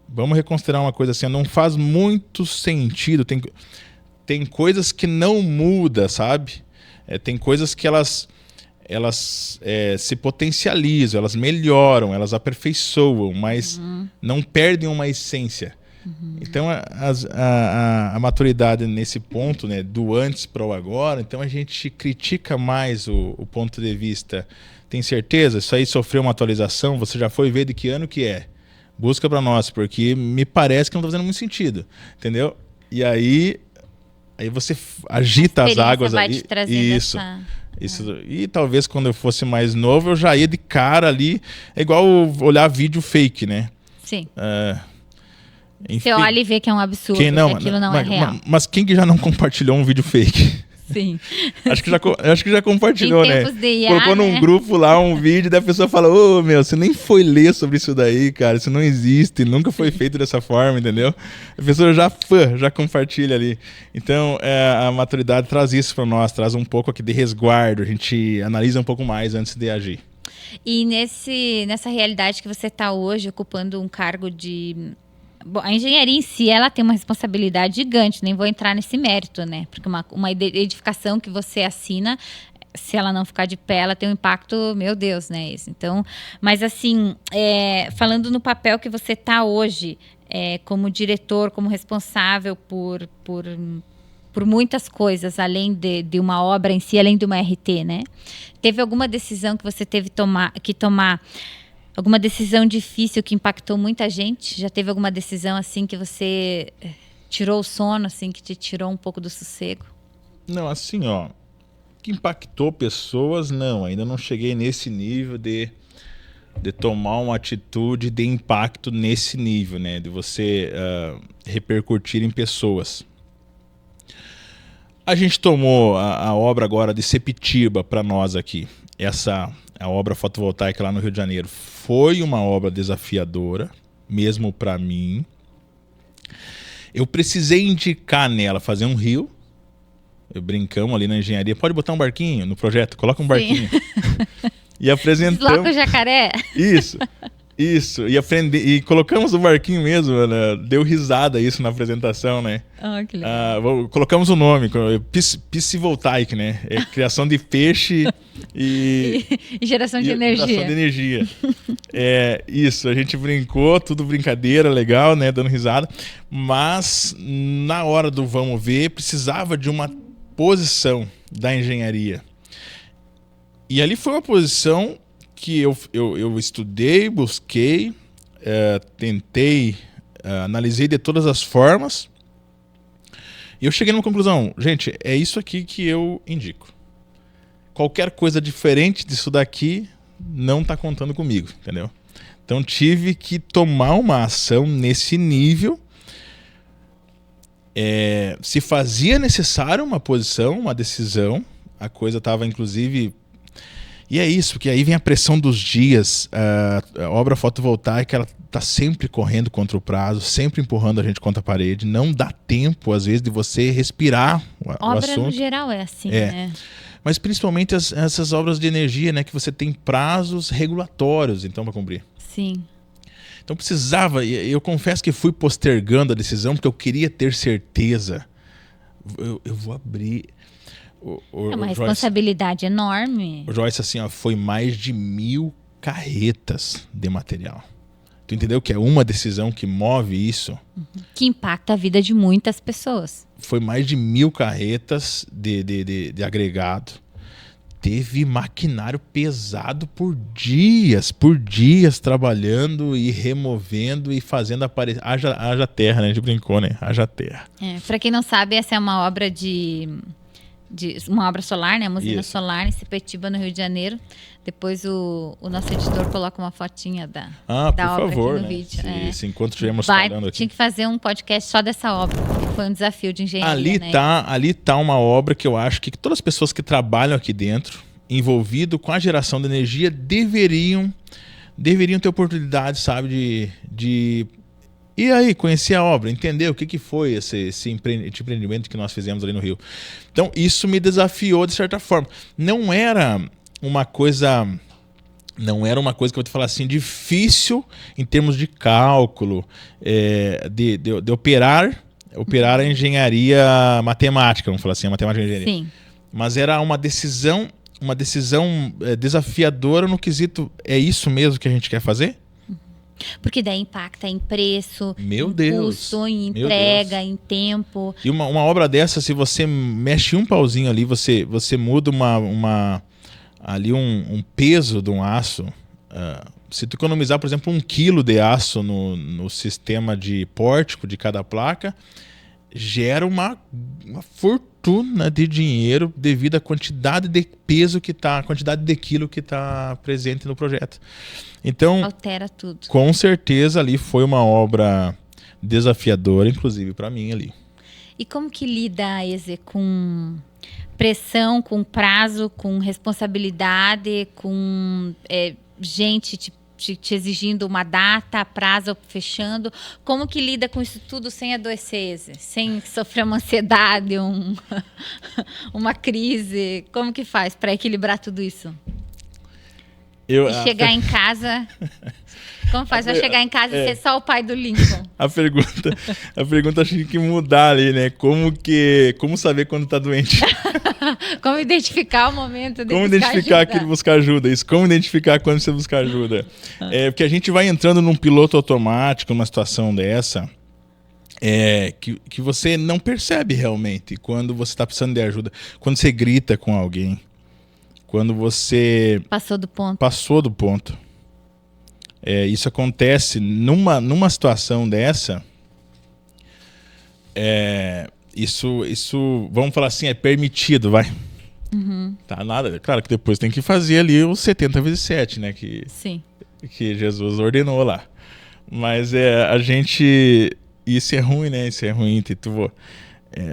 vamos reconsiderar uma coisa assim, não faz muito sentido. Tem coisas que não mudam, sabe? Tem coisas que elas se potencializam, elas melhoram, elas aperfeiçoam, mas não perdem uma essência. Então a maturidade nesse ponto, né, do antes para o agora, então a gente critica mais o ponto de vista. Tem certeza? Isso aí sofreu uma atualização? Você já foi ver de que ano que é? Busca para nós, porque me parece que não está fazendo muito sentido, entendeu? E aí você agita as águas. Vai te trazendo isso. E talvez quando eu fosse mais novo eu já ia de cara ali. É igual olhar vídeo fake, né? Sim. Enfim, você olha e vê que é um absurdo, que aquilo não é real. Mas quem que já não compartilhou um vídeo fake? Sim. Acho que já compartilhou, né? IA, colocou num grupo lá um vídeo, daí a pessoa fala, você nem foi ler sobre isso daí, cara, isso não existe, nunca foi feito dessa forma, entendeu? A pessoa já compartilha ali. Então, a maturidade traz isso para nós, traz um pouco aqui de resguardo, a gente analisa um pouco mais antes de agir. E nessa realidade que você está hoje, ocupando um cargo de... Bom, a engenharia em si, ela tem uma responsabilidade gigante, nem vou entrar nesse mérito, né? Porque uma edificação que você assina, se ela não ficar de pé, ela tem um impacto, meu Deus, né? Isso. Então, mas assim, falando no papel que você está hoje, como diretor, como responsável por muitas coisas, além de uma obra em si, além de uma RT, né? Teve alguma decisão que você teve que tomar? Alguma decisão difícil que impactou muita gente? Já teve alguma decisão assim que você tirou o sono, assim, que te tirou um pouco do sossego? Não, assim, que impactou pessoas, não. Ainda não cheguei nesse nível de tomar uma atitude de impacto nesse nível, né? De você repercutir em pessoas. A gente tomou a obra agora de Sepitiba para nós aqui. A obra fotovoltaica lá no Rio de Janeiro foi uma obra desafiadora, mesmo para mim. Eu precisei indicar nela fazer um rio. Brincamos ali na engenharia. Pode botar um barquinho no projeto? Coloca um barquinho. E apresentamos... Desloca o jacaré? Isso. E colocamos o barquinho mesmo, né? Deu risada isso na apresentação, né? Que legal. Colocamos o nome, piscivoltaic, né? Criação de peixe e geração de energia. Geração de energia. Isso, a gente brincou, tudo brincadeira, legal, né? Dando risada. Mas na hora do vamos ver, precisava de uma posição da engenharia. E ali foi uma posição que eu estudei, busquei, tentei, analisei de todas as formas. E eu cheguei numa conclusão, gente, é isso aqui que eu indico. Qualquer coisa diferente disso daqui não está contando comigo, entendeu? Então tive que tomar uma ação nesse nível. Se fazia necessário uma posição, uma decisão, a coisa estava inclusive... E é isso, porque aí vem a pressão dos dias, a obra fotovoltaica ela está sempre correndo contra o prazo, sempre empurrando a gente contra a parede, não dá tempo às vezes de você respirar o assunto. Obra no geral é assim, né? Mas principalmente essas obras de energia, né, que você tem prazos regulatórios então para cumprir. Sim. Então precisava, eu confesso que fui postergando a decisão porque eu queria ter certeza. Eu vou abrir... É uma responsabilidade enorme. O Joyce, assim, foi mais de 1.000 carretas de material. Tu entendeu que é uma decisão que move isso? Que impacta a vida de muitas pessoas. Foi mais de 1.000 carretas de agregado. Teve maquinário pesado por dias trabalhando e removendo e fazendo aparecer. Haja terra, né? A gente brincou, né? Haja terra. Para quem não sabe, essa é uma obra uma obra solar, né? Uma usina solar em Sepetiba, no Rio de Janeiro. Depois o nosso editor coloca uma fotinha da por obra favor, aqui no né? vídeo. Se enquanto estivermos falando aqui. Tinha que fazer um podcast só dessa obra, porque foi um desafio de engenharia. Ali tá uma obra que eu acho que todas as pessoas que trabalham aqui dentro, envolvido com a geração de energia, deveriam ter oportunidade, sabe, de e aí, conhecer a obra, entender o que foi esse empreendimento que nós fizemos ali no Rio. Então, isso me desafiou de certa forma. Não era uma coisa que eu vou te falar assim, difícil em termos de cálculo, de operar a engenharia matemática, vamos falar assim, a matemática e a engenharia. Sim. Mas era uma decisão desafiadora no quesito, é isso mesmo que a gente quer fazer? Porque daí impacta em preço, custo, em entrega, em tempo. E uma obra dessa, se você mexe um pauzinho ali, você muda ali um peso de um aço. Se tu economizar, por exemplo, 1 quilo de aço no sistema de pórtico de cada placa, gera uma fortuna de dinheiro devido à quantidade de peso a quantidade de quilo que está presente no projeto. Então, altera tudo. Com certeza ali foi uma obra desafiadora, inclusive para mim ali. E como que lida a EZE com pressão, com prazo, com responsabilidade, com gente te exigindo uma data, prazo fechando? Como que lida com isso tudo sem adoecer, sem sofrer uma ansiedade, uma crise? Como que faz para equilibrar tudo isso? Chegar em casa... Como faz para chegar em casa e ser só o pai do Lincoln? A pergunta acho que tem que mudar ali, né? Como saber quando tá doente? Como identificar o momento de como identificar aquele buscar ajuda? Isso, como identificar quando você buscar ajuda? Porque a gente vai entrando num piloto automático, numa situação dessa, que você não percebe realmente quando você está precisando de ajuda, quando você grita com alguém, quando você passou do ponto. Isso acontece numa situação dessa. Isso, vamos falar assim, é permitido, vai. Uhum. Tá nada. Claro que depois tem que fazer ali os 70 vezes 7, né? Sim. Que Jesus ordenou lá. Mas a gente. Isso é ruim, né? Isso é ruim.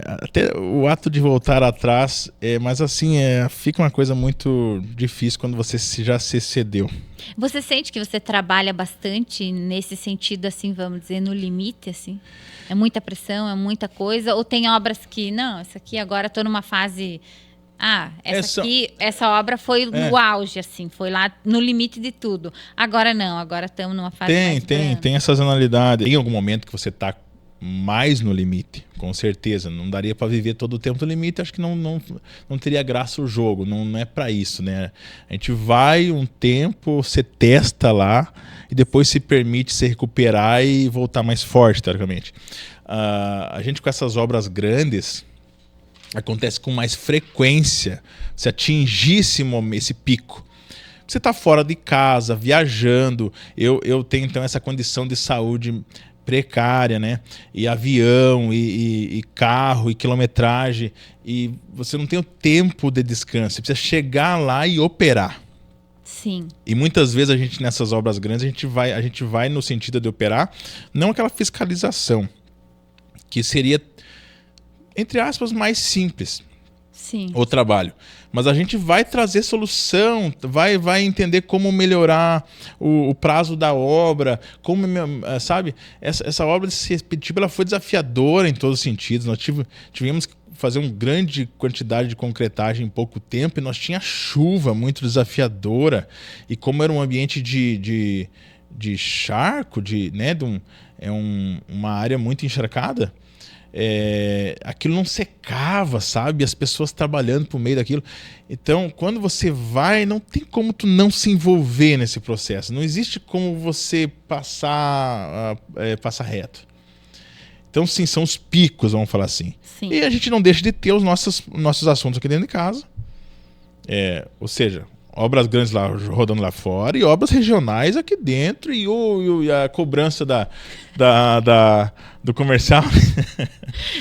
Até o ato de voltar atrás, mas assim, fica uma coisa muito difícil quando você já se excedeu. Você sente que você trabalha bastante nesse sentido, assim, vamos dizer, no limite, assim? É muita pressão, é muita coisa? Ou tem obras que, não, essa aqui agora estou numa fase... essa obra foi no auge, assim, foi lá no limite de tudo. Agora não, agora estamos numa fase Tem essa sazonalidade. Tem algum momento que você está mais no limite, com certeza. Não daria para viver todo o tempo no limite, acho que não teria graça o jogo, não é para isso, né? A gente vai um tempo, você testa lá e depois se permite se recuperar e voltar mais forte, teoricamente. A gente com essas obras grandes, acontece com mais frequência, se atingir esse pico. Você está fora de casa, viajando, eu tenho então essa condição de saúde precária, né? E avião, e carro, e quilometragem, e você não tem o tempo de descanso, você precisa chegar lá e operar. Sim. E muitas vezes a gente, nessas obras grandes, a gente vai no sentido de operar, não aquela fiscalização, que seria, entre aspas, mais simples. Sim. O trabalho. Mas a gente vai trazer solução, vai entender como melhorar o prazo da obra, como, sabe? Essa obra de Sepetiba, ela foi desafiadora em todos os sentidos. Nós tivemos que fazer uma grande quantidade de concretagem em pouco tempo e nós tinha chuva muito desafiadora. E como era um ambiente de charco, uma área muito encharcada, aquilo não secava, sabe? As pessoas trabalhando por meio daquilo. Então, quando você vai, não tem como tu não se envolver nesse processo. Não existe como você passar reto. Então, sim, são os picos, vamos falar assim. Sim. E a gente não deixa de ter os nossos assuntos aqui dentro de casa. Ou seja, obras grandes lá rodando lá fora e obras regionais aqui dentro e a cobrança do comercial.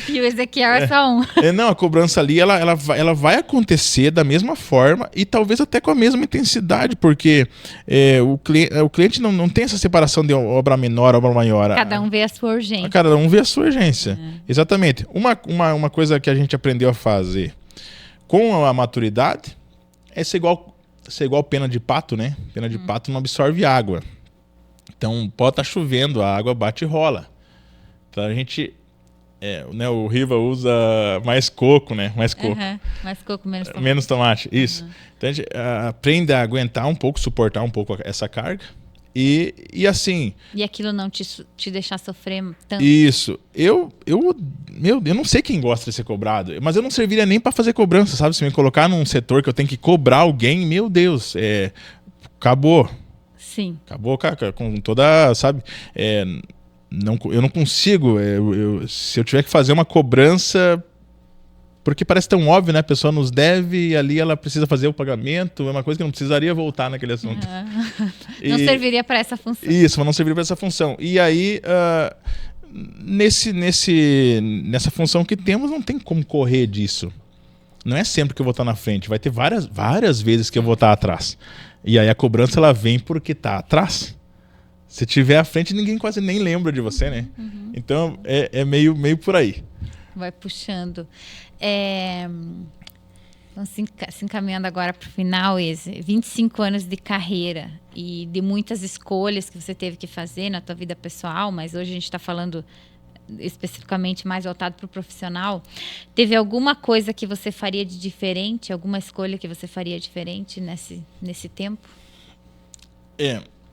E o Ezequiel é só um. Não, a cobrança ali ela vai acontecer da mesma forma e talvez até com a mesma intensidade, porque o cliente não tem essa separação de obra menor, obra maior. Cada um vê a sua urgência. Cada um vê a sua urgência. Exatamente. Uma coisa que a gente aprendeu a fazer com a maturidade é ser igual pena de pato, né? Pena de pato não absorve água. Então, pode estar chovendo, a água bate e rola. Então, a gente... o Riva usa mais coco, né? Mais coco. Mais coco, menos tomate. Menos tomate, isso. Então, a gente aprende a aguentar um pouco, suportar um pouco essa carga. E assim... E aquilo não te deixar sofrer tanto. Isso. Eu não sei quem gosta de ser cobrado, mas eu não serviria nem para fazer cobrança, sabe? Se me colocar num setor que eu tenho que cobrar alguém, meu Deus, acabou. Sim. Acabou com toda, sabe? Eu não consigo. Se eu tiver que fazer uma cobrança... Porque parece tão óbvio, né? A pessoa nos deve e ali ela precisa fazer o pagamento. É uma coisa que não precisaria voltar naquele assunto. Não serviria para essa função. Isso, mas não serviria para essa função. E aí, nessa função que temos, não tem como correr disso. Não é sempre que eu vou estar na frente. Vai ter várias vezes que eu vou estar atrás. E aí a cobrança ela vem porque está atrás. Se tiver à frente, ninguém quase nem lembra de você, né? Então, é meio por aí. Vai puxando. Então, se encaminhando agora para o final, Eze, 25 anos de carreira e de muitas escolhas que você teve que fazer na tua vida pessoal, mas hoje a gente está falando especificamente mais voltado para o profissional. Teve alguma coisa que você faria de diferente? Alguma escolha que você faria diferente nesse tempo?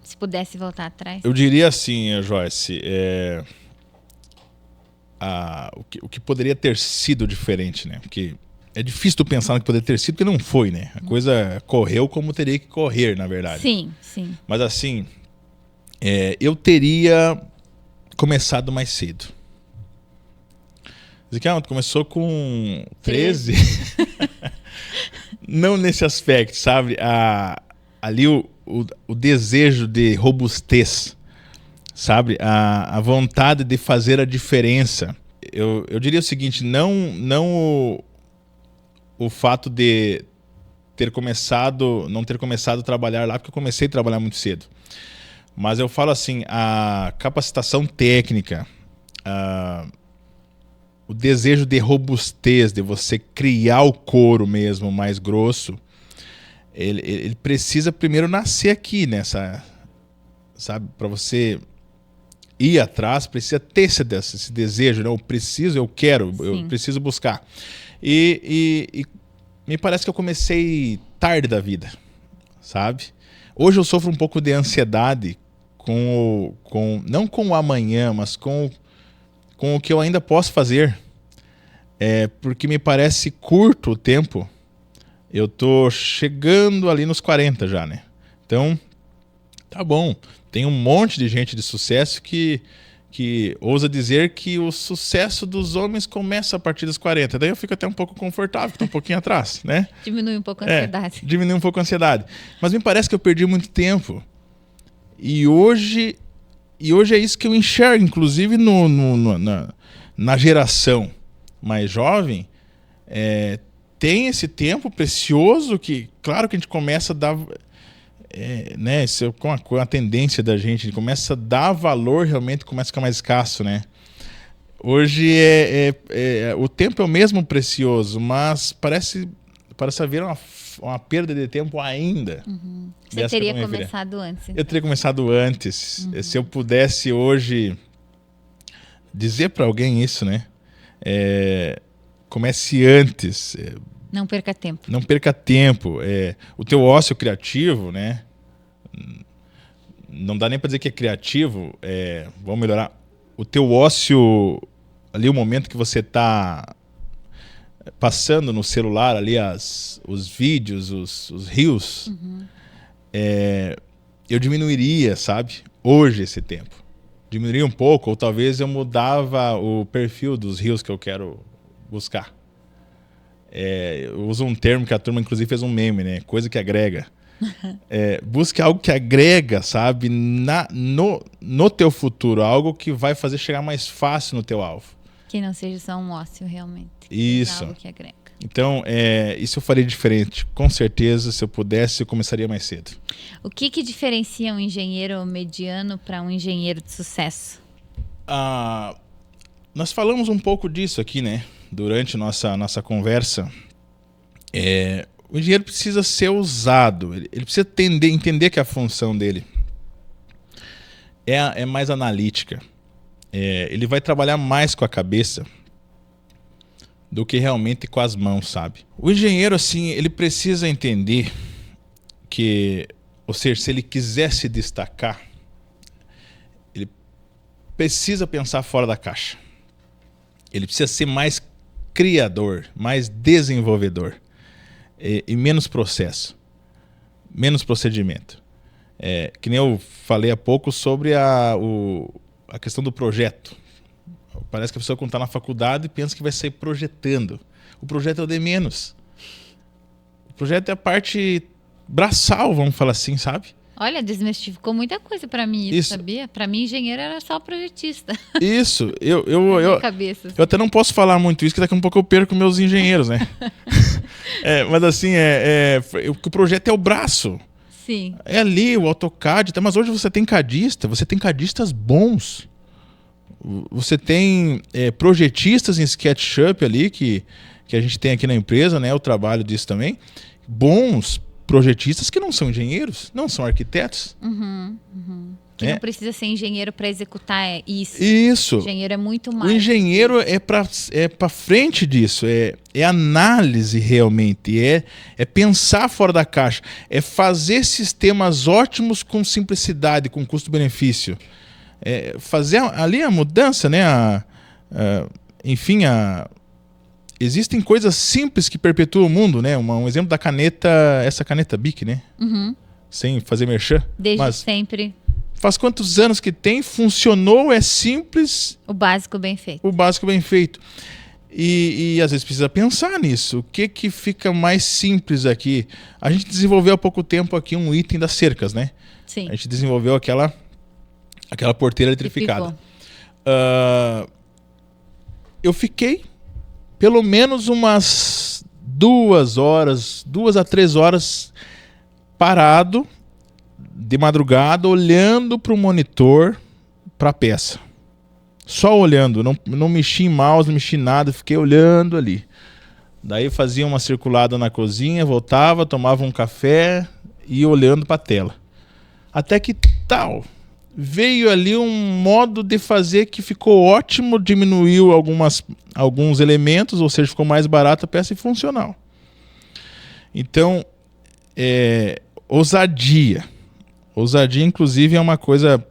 Se pudesse voltar atrás? Eu diria assim, Joyce, o que poderia ter sido diferente, né? Porque é difícil tu pensar no que poderia ter sido, porque não foi, né? A coisa correu como teria que correr, na verdade. Sim, sim. Mas assim, eu teria começado mais cedo. Ezequiel, tu começou com 13? Não nesse aspecto, sabe? Ali o desejo de robustez, sabe? A vontade de fazer a diferença. Eu diria o seguinte, não o fato de não ter começado a trabalhar lá, porque eu comecei a trabalhar muito cedo. Mas eu falo assim, a capacitação técnica, o desejo de robustez, de você criar o couro mesmo mais grosso, ele precisa primeiro nascer aqui nessa, sabe? Para você ir atrás, precisa ter esse desejo, né? Eu quero, eu preciso buscar. E me parece que eu comecei tarde da vida, sabe? Hoje eu sofro um pouco de ansiedade não com o amanhã, mas com o que eu ainda posso fazer. Porque me parece curto o tempo. Eu tô chegando ali nos 40 já, né? Então, tá bom. Tem um monte de gente de sucesso que ousa dizer que o sucesso dos homens começa a partir dos 40. Daí eu fico até um pouco confortável, que tô um pouquinho atrás, né? Diminui um pouco a ansiedade. Diminui um pouco a ansiedade. Mas me parece que eu perdi muito tempo. E hoje é isso que eu enxergo, inclusive na geração mais jovem, tem esse tempo precioso que, claro que a gente começa a dar, né, isso com a tendência da gente começa a dar valor, realmente começa a ficar mais escasso, né? Hoje o tempo é o mesmo precioso, mas parece haver uma perda de tempo ainda. Você teria começado antes. Então. Eu teria começado antes. Se eu pudesse hoje dizer para alguém isso, né? Comece antes. Não perca tempo. Não perca tempo. O teu ócio criativo, né? Não dá nem para dizer que é criativo. Vamos melhorar. o teu ócio, ali o momento que você está passando no celular ali os vídeos, os reels, eu diminuiria, sabe? Hoje esse tempo. Diminuiria um pouco, ou talvez eu mudava o perfil dos reels que eu quero buscar. Eu uso um termo que a turma inclusive fez um meme, né? Coisa que agrega. Busque algo que agrega, sabe? No teu futuro, algo que vai fazer chegar mais fácil no teu alvo. Que não seja só um ócio, realmente. Isso. Algo que agrega. Então, isso eu faria diferente. Com certeza, se eu pudesse, eu começaria mais cedo. O que diferencia um engenheiro mediano para um engenheiro de sucesso? Nós falamos um pouco disso aqui, né? Durante nossa conversa. O engenheiro precisa ser ousado. Ele precisa entender que a função dele é mais analítica. Ele vai trabalhar mais com a cabeça do que realmente com as mãos, sabe? O engenheiro, assim, ele precisa entender que, ou seja, se ele quiser se destacar, ele precisa pensar fora da caixa. Ele precisa ser mais criador, mais desenvolvedor e menos processo, menos procedimento. Que nem eu falei há pouco sobre a questão do projeto. Parece que a pessoa, quando está na faculdade, pensa que vai sair projetando. O projeto é o de menos. O projeto é a parte braçal, vamos falar assim, sabe? Olha, desmistificou muita coisa para mim, isso, sabia? Para mim, engenheiro era só projetista. Isso. Eu até não posso falar muito isso, que daqui a um pouco eu perco meus engenheiros, né? Mas assim, o projeto é o braço. Sim. É ali, o AutoCAD, mas hoje você tem cadistas bons. Você tem projetistas em SketchUp ali, que a gente tem aqui na empresa, né? O trabalho disso também. Bons projetistas que não são engenheiros, não são arquitetos. Que não precisa ser engenheiro para executar isso. Isso. O engenheiro é muito mais. O engenheiro é para frente disso. É análise realmente. É pensar fora da caixa. É fazer sistemas ótimos com simplicidade, com custo-benefício. Fazer ali a mudança, né? Enfim, existem coisas simples que perpetuam o mundo, né? Um exemplo da caneta, essa caneta Bic, né? Sem fazer merchan. Desde sempre. Faz quantos anos que tem? Funcionou, é simples. O básico bem feito. O básico bem feito. E às vezes precisa pensar nisso. O que fica mais simples aqui? A gente desenvolveu há pouco tempo aqui um item das cercas, né? Sim. A gente desenvolveu aquela porteira eletrificada. Eu fiquei pelo menos umas 2 a 3 horas parado de madrugada, olhando para o monitor, para a peça. Só olhando, não mexi em mouse, não mexi em nada, fiquei olhando ali. Daí fazia uma circulada na cozinha, voltava, tomava um café e ia olhando para a tela. Até que veio ali um modo de fazer que ficou ótimo, diminuiu alguns elementos, ou seja, ficou mais barata a peça e funcional. Então, ousadia. Ousadia, inclusive, é uma coisa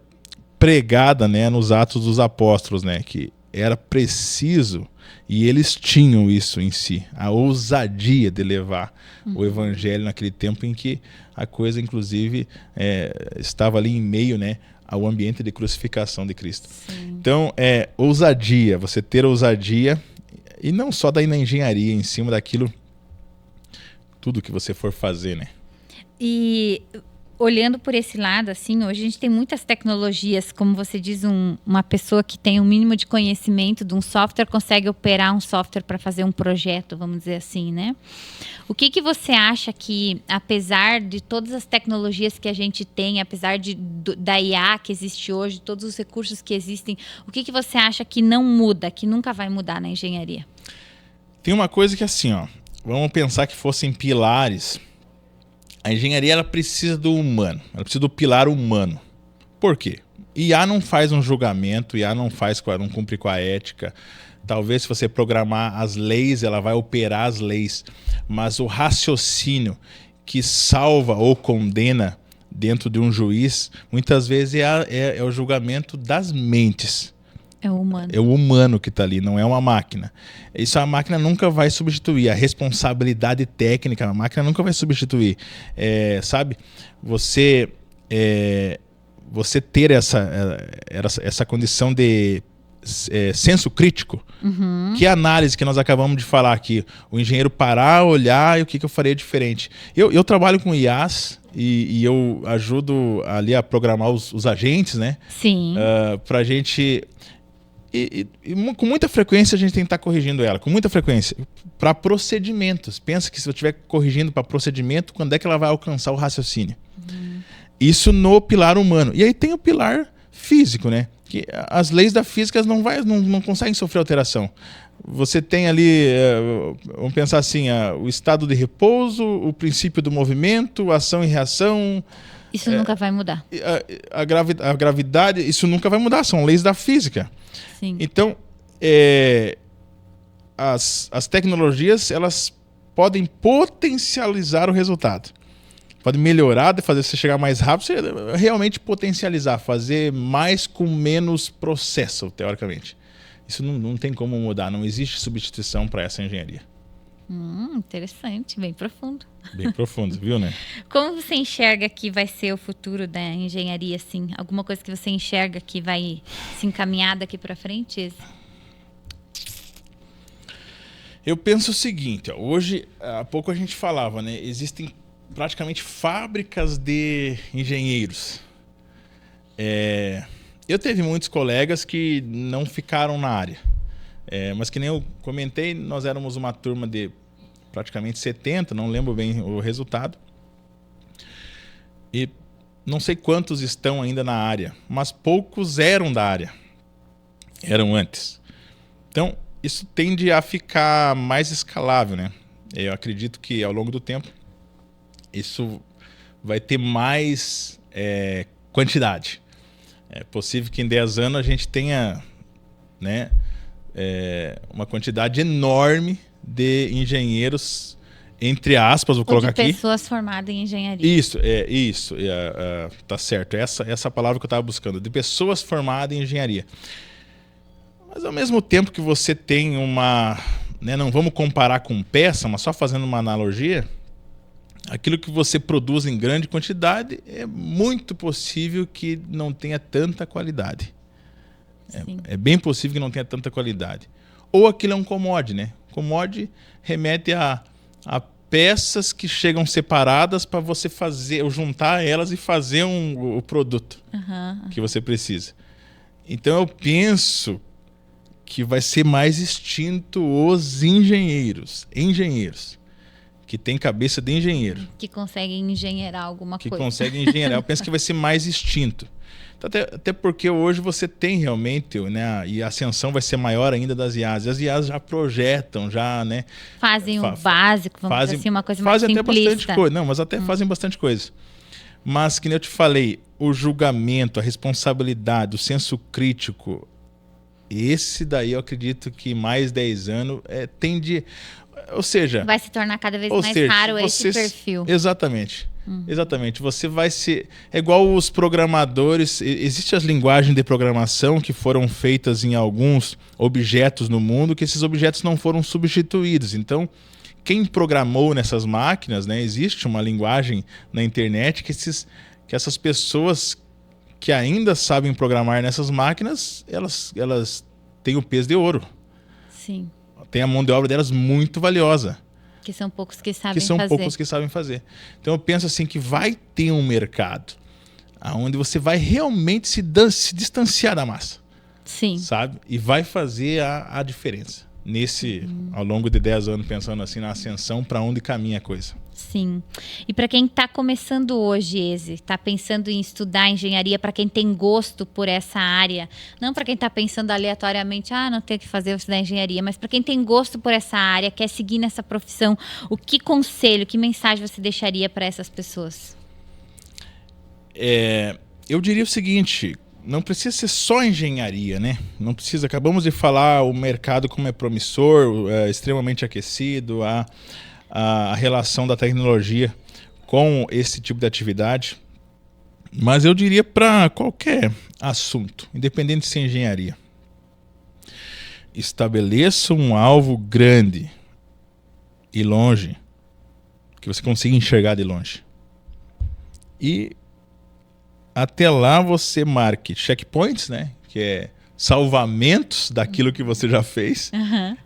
pregada, né, nos Atos dos Apóstolos, né, que era preciso, e eles tinham isso em si, a ousadia de levar o evangelho naquele tempo em que a coisa, inclusive, estava ali em meio, né, ao ambiente de crucificação de Cristo. Sim. Então, ousadia, você ter ousadia, e não só daí na engenharia, em cima daquilo, tudo que você for fazer, né? E olhando por esse lado, assim, hoje a gente tem muitas tecnologias, como você diz, uma pessoa que tem um mínimo de conhecimento de um software consegue operar um software para fazer um projeto, vamos dizer assim, né? O que você acha que, apesar de todas as tecnologias que a gente tem, apesar da IA que existe hoje, todos os recursos que existem, o que você acha que não muda, que nunca vai mudar na engenharia? Tem uma coisa que assim, vamos pensar que fossem pilares. A engenharia ela precisa do humano, ela precisa do pilar humano. Por quê? IA não faz um julgamento, IA não cumpre com a ética. Talvez se você programar as leis, ela vai operar as leis. Mas o raciocínio que salva ou condena dentro de um juiz, muitas vezes é o julgamento das mentes. É o humano. É o humano que está ali, não é uma máquina. Isso a máquina nunca vai substituir. A responsabilidade técnica, a máquina nunca vai substituir. Sabe? Você ter essa condição de senso crítico, que é a análise que nós acabamos de falar aqui. O engenheiro parar, olhar e o que eu faria diferente. Eu trabalho com IAs e eu ajudo ali a programar os agentes, né? Sim. Pra gente... E com muita frequência a gente tem que estar corrigindo ela, com muita frequência. Para procedimentos. Pensa que se eu estiver corrigindo para procedimento, quando é que ela vai alcançar o raciocínio? Isso no pilar humano. E aí tem o pilar físico, né? Que as leis da física não conseguem sofrer alteração. Você tem ali, vamos pensar assim, o estado de repouso, o princípio do movimento, ação e reação. Isso nunca vai mudar. A gravidade, isso nunca vai mudar, são leis da física. Sim. Então, as tecnologias, elas podem potencializar o resultado. Pode melhorar, fazer você chegar mais rápido, você realmente potencializar, fazer mais com menos processo, teoricamente. Isso não tem como mudar, não existe substituição para essa engenharia. Interessante, bem profundo. Bem profundo, viu, né? Como você enxerga que vai ser o futuro da engenharia, assim? Alguma coisa que você enxerga que vai se encaminhar daqui para frente? Eu penso o seguinte, hoje, há pouco a gente falava, né? Existem praticamente fábricas de engenheiros. Eu tive muitos colegas que não ficaram na área. Mas que nem eu comentei, nós éramos uma turma de praticamente 70, não lembro bem o resultado. E não sei quantos estão ainda na área, mas poucos eram da área. Eram antes. Então, isso tende a ficar mais escalável, né? Eu acredito que ao longo do tempo isso vai ter mais quantidade. É possível que em 10 anos a gente tenha, né, uma quantidade enorme de engenheiros, entre aspas, vou colocar aqui. Pessoas formadas em engenharia. Isso. Tá certo. Essa palavra que eu estava buscando. De pessoas formadas em engenharia. Mas ao mesmo tempo que você tem uma... né, não vamos comparar com peça, mas só fazendo uma analogia, aquilo que você produz em grande quantidade é muito possível que não tenha tanta qualidade. É bem possível que não tenha tanta qualidade. Ou aquilo é um commodity, né? Commodity remete a peças que chegam separadas para você fazer, ou juntar elas e fazer o produto que você precisa. Então eu penso que vai ser mais extinto os engenheiros. Que tem cabeça de engenheiro. Que conseguem engenheirar alguma coisa. Que conseguem engenheirar. Eu penso que vai ser mais extinto. Até porque hoje você tem realmente, né, e a ascensão vai ser maior ainda das IAs. As IAs já projetam, já, né? Fazem o básico, vamos dizer assim, uma coisa mais simplista. Fazem até bastante coisa. Não, mas até fazem bastante coisa. Mas, que nem eu te falei, o julgamento, a responsabilidade, o senso crítico, esse daí eu acredito que mais 10 anos tende... Ou seja... vai se tornar cada vez mais raro esse perfil. Exatamente. Exatamente. Você vai ser... É igual os programadores... Existem as linguagens de programação que foram feitas em alguns objetos no mundo, que esses objetos não foram substituídos. Então, quem programou nessas máquinas, né? Existe uma linguagem na internet que essas pessoas que ainda sabem programar nessas máquinas, elas têm o peso de ouro. Sim. Tem a mão de obra delas muito valiosa. Que são poucos que sabem fazer. Então eu penso assim que vai ter um mercado onde você vai realmente se distanciar da massa. Sim. Sabe? E vai fazer a diferença. Ao longo de 10 anos, pensando assim na ascensão, para onde caminha a coisa. Sim. E para quem está começando hoje, Eze, está pensando em estudar engenharia, para quem tem gosto por essa área, não para quem está pensando aleatoriamente, não tenho que fazer, eu estudar engenharia, mas para quem tem gosto por essa área, quer seguir nessa profissão, que conselho, que mensagem você deixaria para essas pessoas? Eu diria o seguinte... Não precisa ser só engenharia, né? Não precisa. Acabamos de falar o mercado como é promissor, extremamente aquecido, a relação da tecnologia com esse tipo de atividade. Mas eu diria para qualquer assunto, independente de ser engenharia. estabeleça um alvo grande e longe, que você consiga enxergar de longe. E até lá você marque checkpoints, né? Que é salvamentos daquilo que você já fez,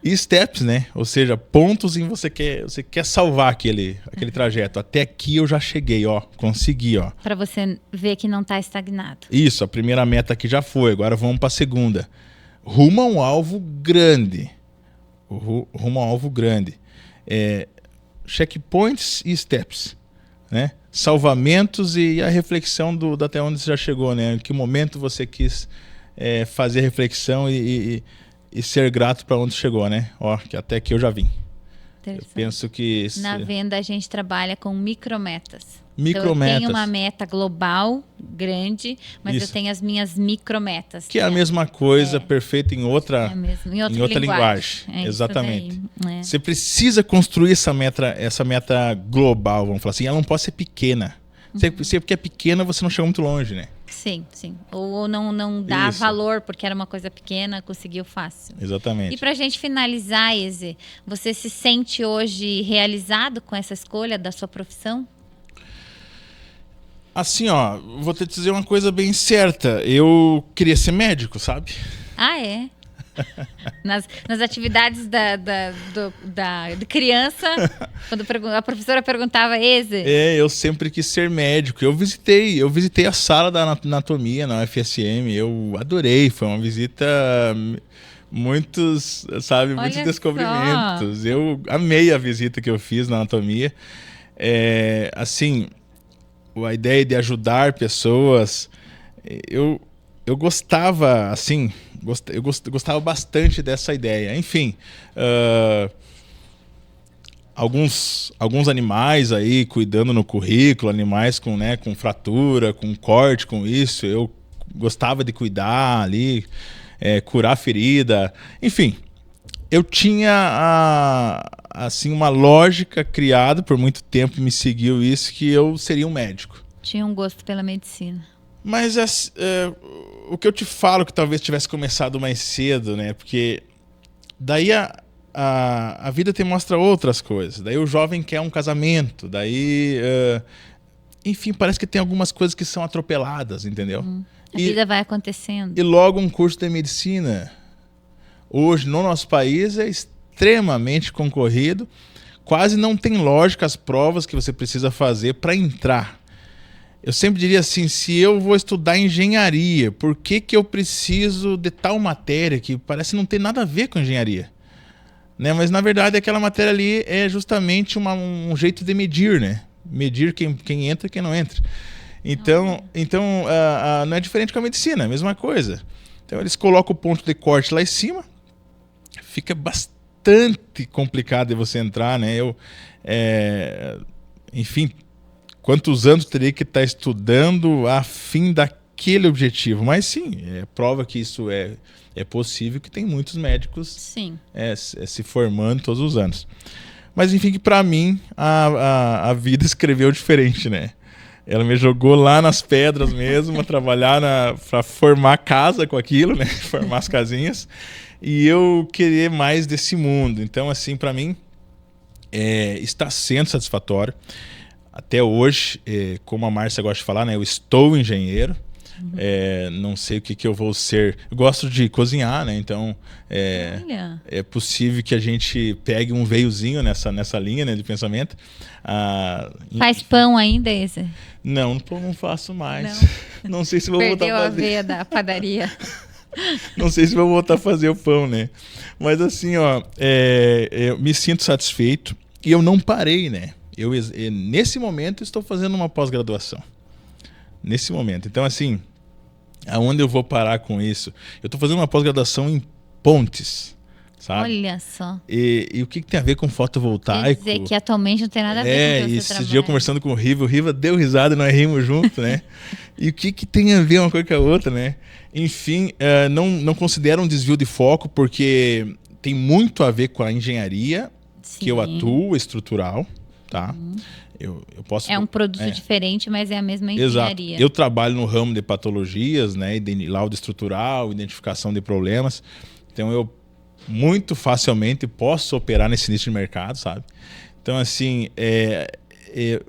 e steps, né? Ou seja, pontos em você quer salvar aquele trajeto. Até aqui eu já cheguei, ó, consegui, ó. Para você ver que não está estagnado. Isso, a primeira meta aqui já foi, agora vamos para a segunda. Rumo a um alvo grande. Rumo a um alvo grande. Checkpoints e steps, né? Salvamentos e a reflexão até onde você já chegou, né? Em que momento você quis fazer reflexão e ser grato para onde chegou, né? Ó, que até aqui eu já vim. Eu penso que... Na venda a gente trabalha com micrometas. Micrometas. Então, eu tenho uma meta global, grande, mas eu tenho as minhas micrometas. Que é a mesma coisa, perfeita em outra linguagem. Exatamente. Daí, Você precisa construir essa meta global, vamos falar assim. Ela não pode ser pequena. Se porque é pequena, você não chega muito longe, né? Sim. Ou não dá valor, porque era uma coisa pequena, conseguiu fácil. Exatamente. E pra gente finalizar, Eze, você se sente hoje realizado com essa escolha da sua profissão? Assim, ó, vou te dizer uma coisa bem certa. Eu queria ser médico, sabe? Ah, é? Nas atividades de criança, quando a professora perguntava, Eze... eu sempre quis ser médico. Eu visitei a sala da anatomia na UFSM. Eu adorei. Foi uma visita... Muitos descobrimentos. Eu amei a visita que eu fiz na anatomia. Assim... A ideia de ajudar pessoas, eu gostava, assim, eu gostava bastante dessa ideia. Enfim, alguns animais aí cuidando no currículo, animais com fratura, com corte, com isso, eu gostava de cuidar ali, curar ferida, enfim. Eu tinha assim uma lógica criada por muito tempo, me seguiu isso, que eu seria um médico. Tinha um gosto pela medicina. Mas o que eu te falo que talvez tivesse começado mais cedo, né? Porque daí a vida te mostra outras coisas. Daí o jovem quer um casamento, daí... enfim, parece que tem algumas coisas que são atropeladas, entendeu? A vida vai acontecendo. E logo um curso de medicina... Hoje, no nosso país, é extremamente concorrido. Quase não tem lógica as provas que você precisa fazer para entrar. Eu sempre diria assim, se eu vou estudar engenharia, por que eu preciso de tal matéria que parece não ter nada a ver com engenharia? Né? Mas, na verdade, aquela matéria ali é justamente um jeito de medir, né? Medir quem entra e quem não entra. Então não é diferente com a medicina, é a mesma coisa. Então, eles colocam o ponto de corte lá em cima, fica bastante complicado de você entrar, né? Enfim, quantos anos teria que estar estudando a fim daquele objetivo? Mas sim, prova que isso é possível, que tem muitos médicos se formando todos os anos. Mas enfim, que para mim a vida escreveu diferente, né? Ela me jogou lá nas pedras mesmo, a trabalhar para formar casa com aquilo, né? Formar as casinhas. E eu queria mais desse mundo. Então, assim, para mim, está sendo satisfatório. Até hoje, como a Márcia gosta de falar, né? Eu estou engenheiro. Não sei o que eu vou ser. Eu gosto de cozinhar, né? Então, é possível que a gente pegue um veiozinho nessa linha, né, de pensamento. Faz pão ainda, esse? Não faço mais. Não sei se vou voltar a fazer. Perdeu a veia da padaria. Não sei se vou voltar a fazer o pão, né? Mas assim, ó, eu me sinto satisfeito e eu não parei, né? Nesse momento, estou fazendo uma pós-graduação. Nesse momento. Então, assim, aonde eu vou parar com isso? Eu estou fazendo uma pós-graduação em pontes, sabe? Olha só. E o que tem a ver com fotovoltaico? Quer dizer que atualmente não tem nada a ver com o seu trabalho. Esse dia eu conversando com o Riva deu risada e nós rimos junto, né? E o que tem a ver uma coisa com a outra, né? Enfim, não considero um desvio de foco, porque tem muito a ver com a engenharia que eu atuo, estrutural, tá? Eu posso... É um produto diferente, mas é a mesma engenharia. Exato. Eu trabalho no ramo de patologias, né? Laudo estrutural, identificação de problemas. Então eu muito facilmente posso operar nesse nicho de mercado, sabe? Então, assim,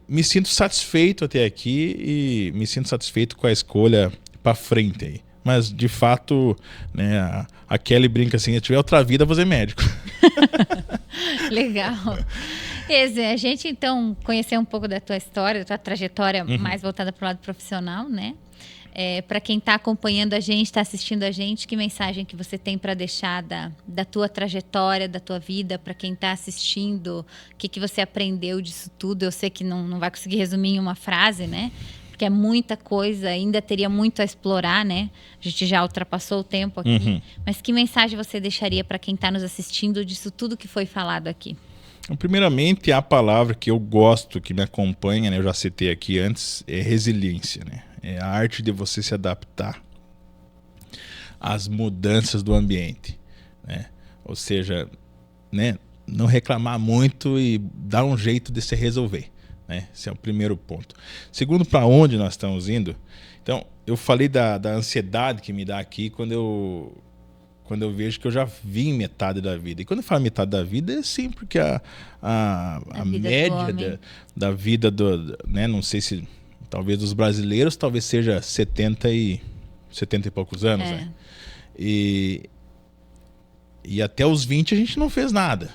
me sinto satisfeito até aqui e me sinto satisfeito com a escolha para frente aí. Mas, de fato, né, a Kelly brinca assim, se tiver outra vida, vou ser médico. Legal. Eze, a gente, então, conheceu um pouco da tua história, da tua trajetória mais voltada para o lado profissional, né? Para quem está acompanhando a gente, está assistindo a gente, que mensagem que você tem para deixar da tua trajetória, da tua vida, para quem está assistindo, o que você aprendeu disso tudo? Eu sei que não vai conseguir resumir em uma frase, né? Porque é muita coisa, ainda teria muito a explorar, né? A gente já ultrapassou o tempo aqui. Mas que mensagem você deixaria para quem está nos assistindo disso tudo que foi falado aqui? Então, primeiramente, a palavra que eu gosto, que me acompanha, né, eu já citei aqui antes, é resiliência, né? É a arte de você se adaptar às mudanças do ambiente, né? Ou seja, né, não reclamar muito e dar um jeito de se resolver, né? Esse é o primeiro ponto. Segundo, para onde nós estamos indo? Então, eu falei da ansiedade que me dá aqui quando eu vejo que eu já vi metade da vida. E quando eu falo metade da vida, é sim, porque a média da vida né, não sei se talvez dos brasileiros, talvez seja 70 e poucos anos, né? E até os 20 a gente não fez nada.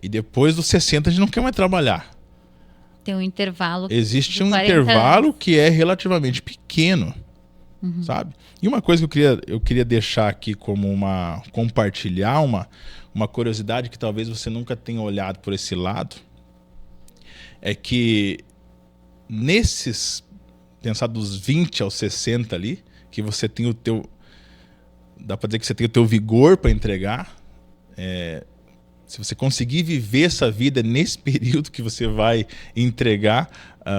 E depois dos 60 a gente não quer mais trabalhar. Tem um intervalo. Existe um intervalo que é relativamente pequeno, sabe? E uma coisa que eu queria deixar aqui como compartilhar uma curiosidade que talvez você nunca tenha olhado por esse lado, é que pensar dos 20 aos 60 ali, que você tem dá para dizer que você tem o teu vigor para entregar, se você conseguir viver essa vida nesse período que você vai entregar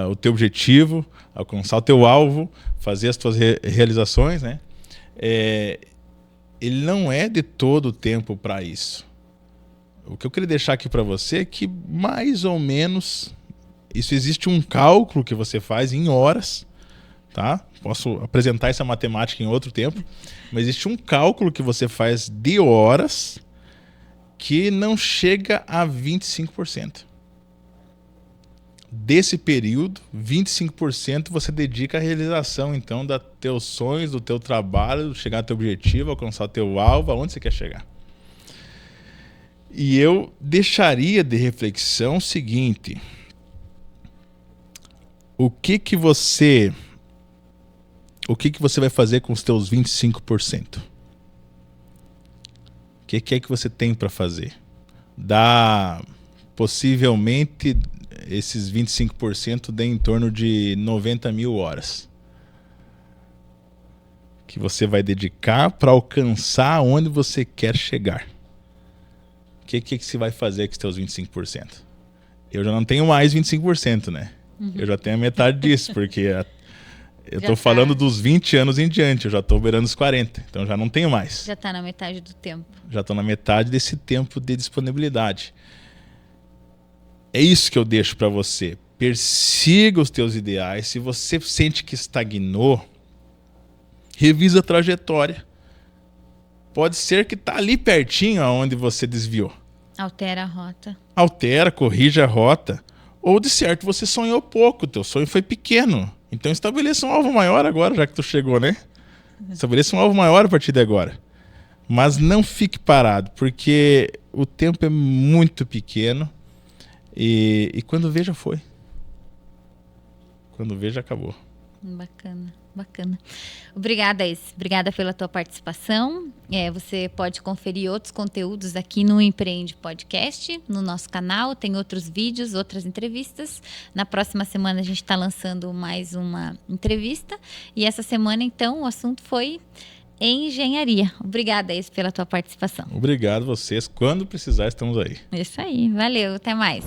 o teu objetivo, alcançar o teu alvo, fazer as tuas realizações, né? Ele não é de todo o tempo para isso. O que eu queria deixar aqui para você é que mais ou menos isso existe um cálculo que você faz em horas, tá? Posso apresentar essa matemática em outro tempo, mas existe um cálculo que você faz de horas que não chega a 25%. Desse período, 25% você dedica à realização, então, dos teus sonhos, do teu trabalho, chegar ao teu objetivo, alcançar o teu alvo, aonde você quer chegar. E eu deixaria de reflexão o seguinte: o que você vai fazer com os teus 25%? O que é que você tem para fazer? Possivelmente, esses 25% dê em torno de 90 mil horas. Que você vai dedicar para alcançar onde você quer chegar. O que você vai fazer com os teus 25%? Eu já não tenho mais 25%, né? Eu já tenho a metade disso, porque eu estou falando dos 20 anos em diante, eu já estou beirando os 40, então já não tenho mais. Já está na metade do tempo. Já estou na metade desse tempo de disponibilidade. É isso que eu deixo para você. Persiga os teus ideais. Se você sente que estagnou, revisa a trajetória. Pode ser que está ali pertinho aonde você desviou. Altera a rota. Altera, corrija a rota. Ou de certo você sonhou pouco, teu sonho foi pequeno. Então estabeleça um alvo maior agora, já que tu chegou, né? Estabeleça um alvo maior a partir de agora. Mas não fique parado, porque o tempo é muito pequeno e quando vê já foi. Quando vê já acabou. Bacana, bacana. Obrigada, Eze. Obrigada pela tua participação. Você pode conferir outros conteúdos aqui no Empreende Podcast, no nosso canal. Tem outros vídeos, outras entrevistas. Na próxima semana a gente está lançando mais uma entrevista. E essa semana, então, o assunto foi engenharia. Obrigada, Eze, pela tua participação. Obrigado a vocês. Quando precisar, estamos aí. Isso aí. Valeu. Até mais.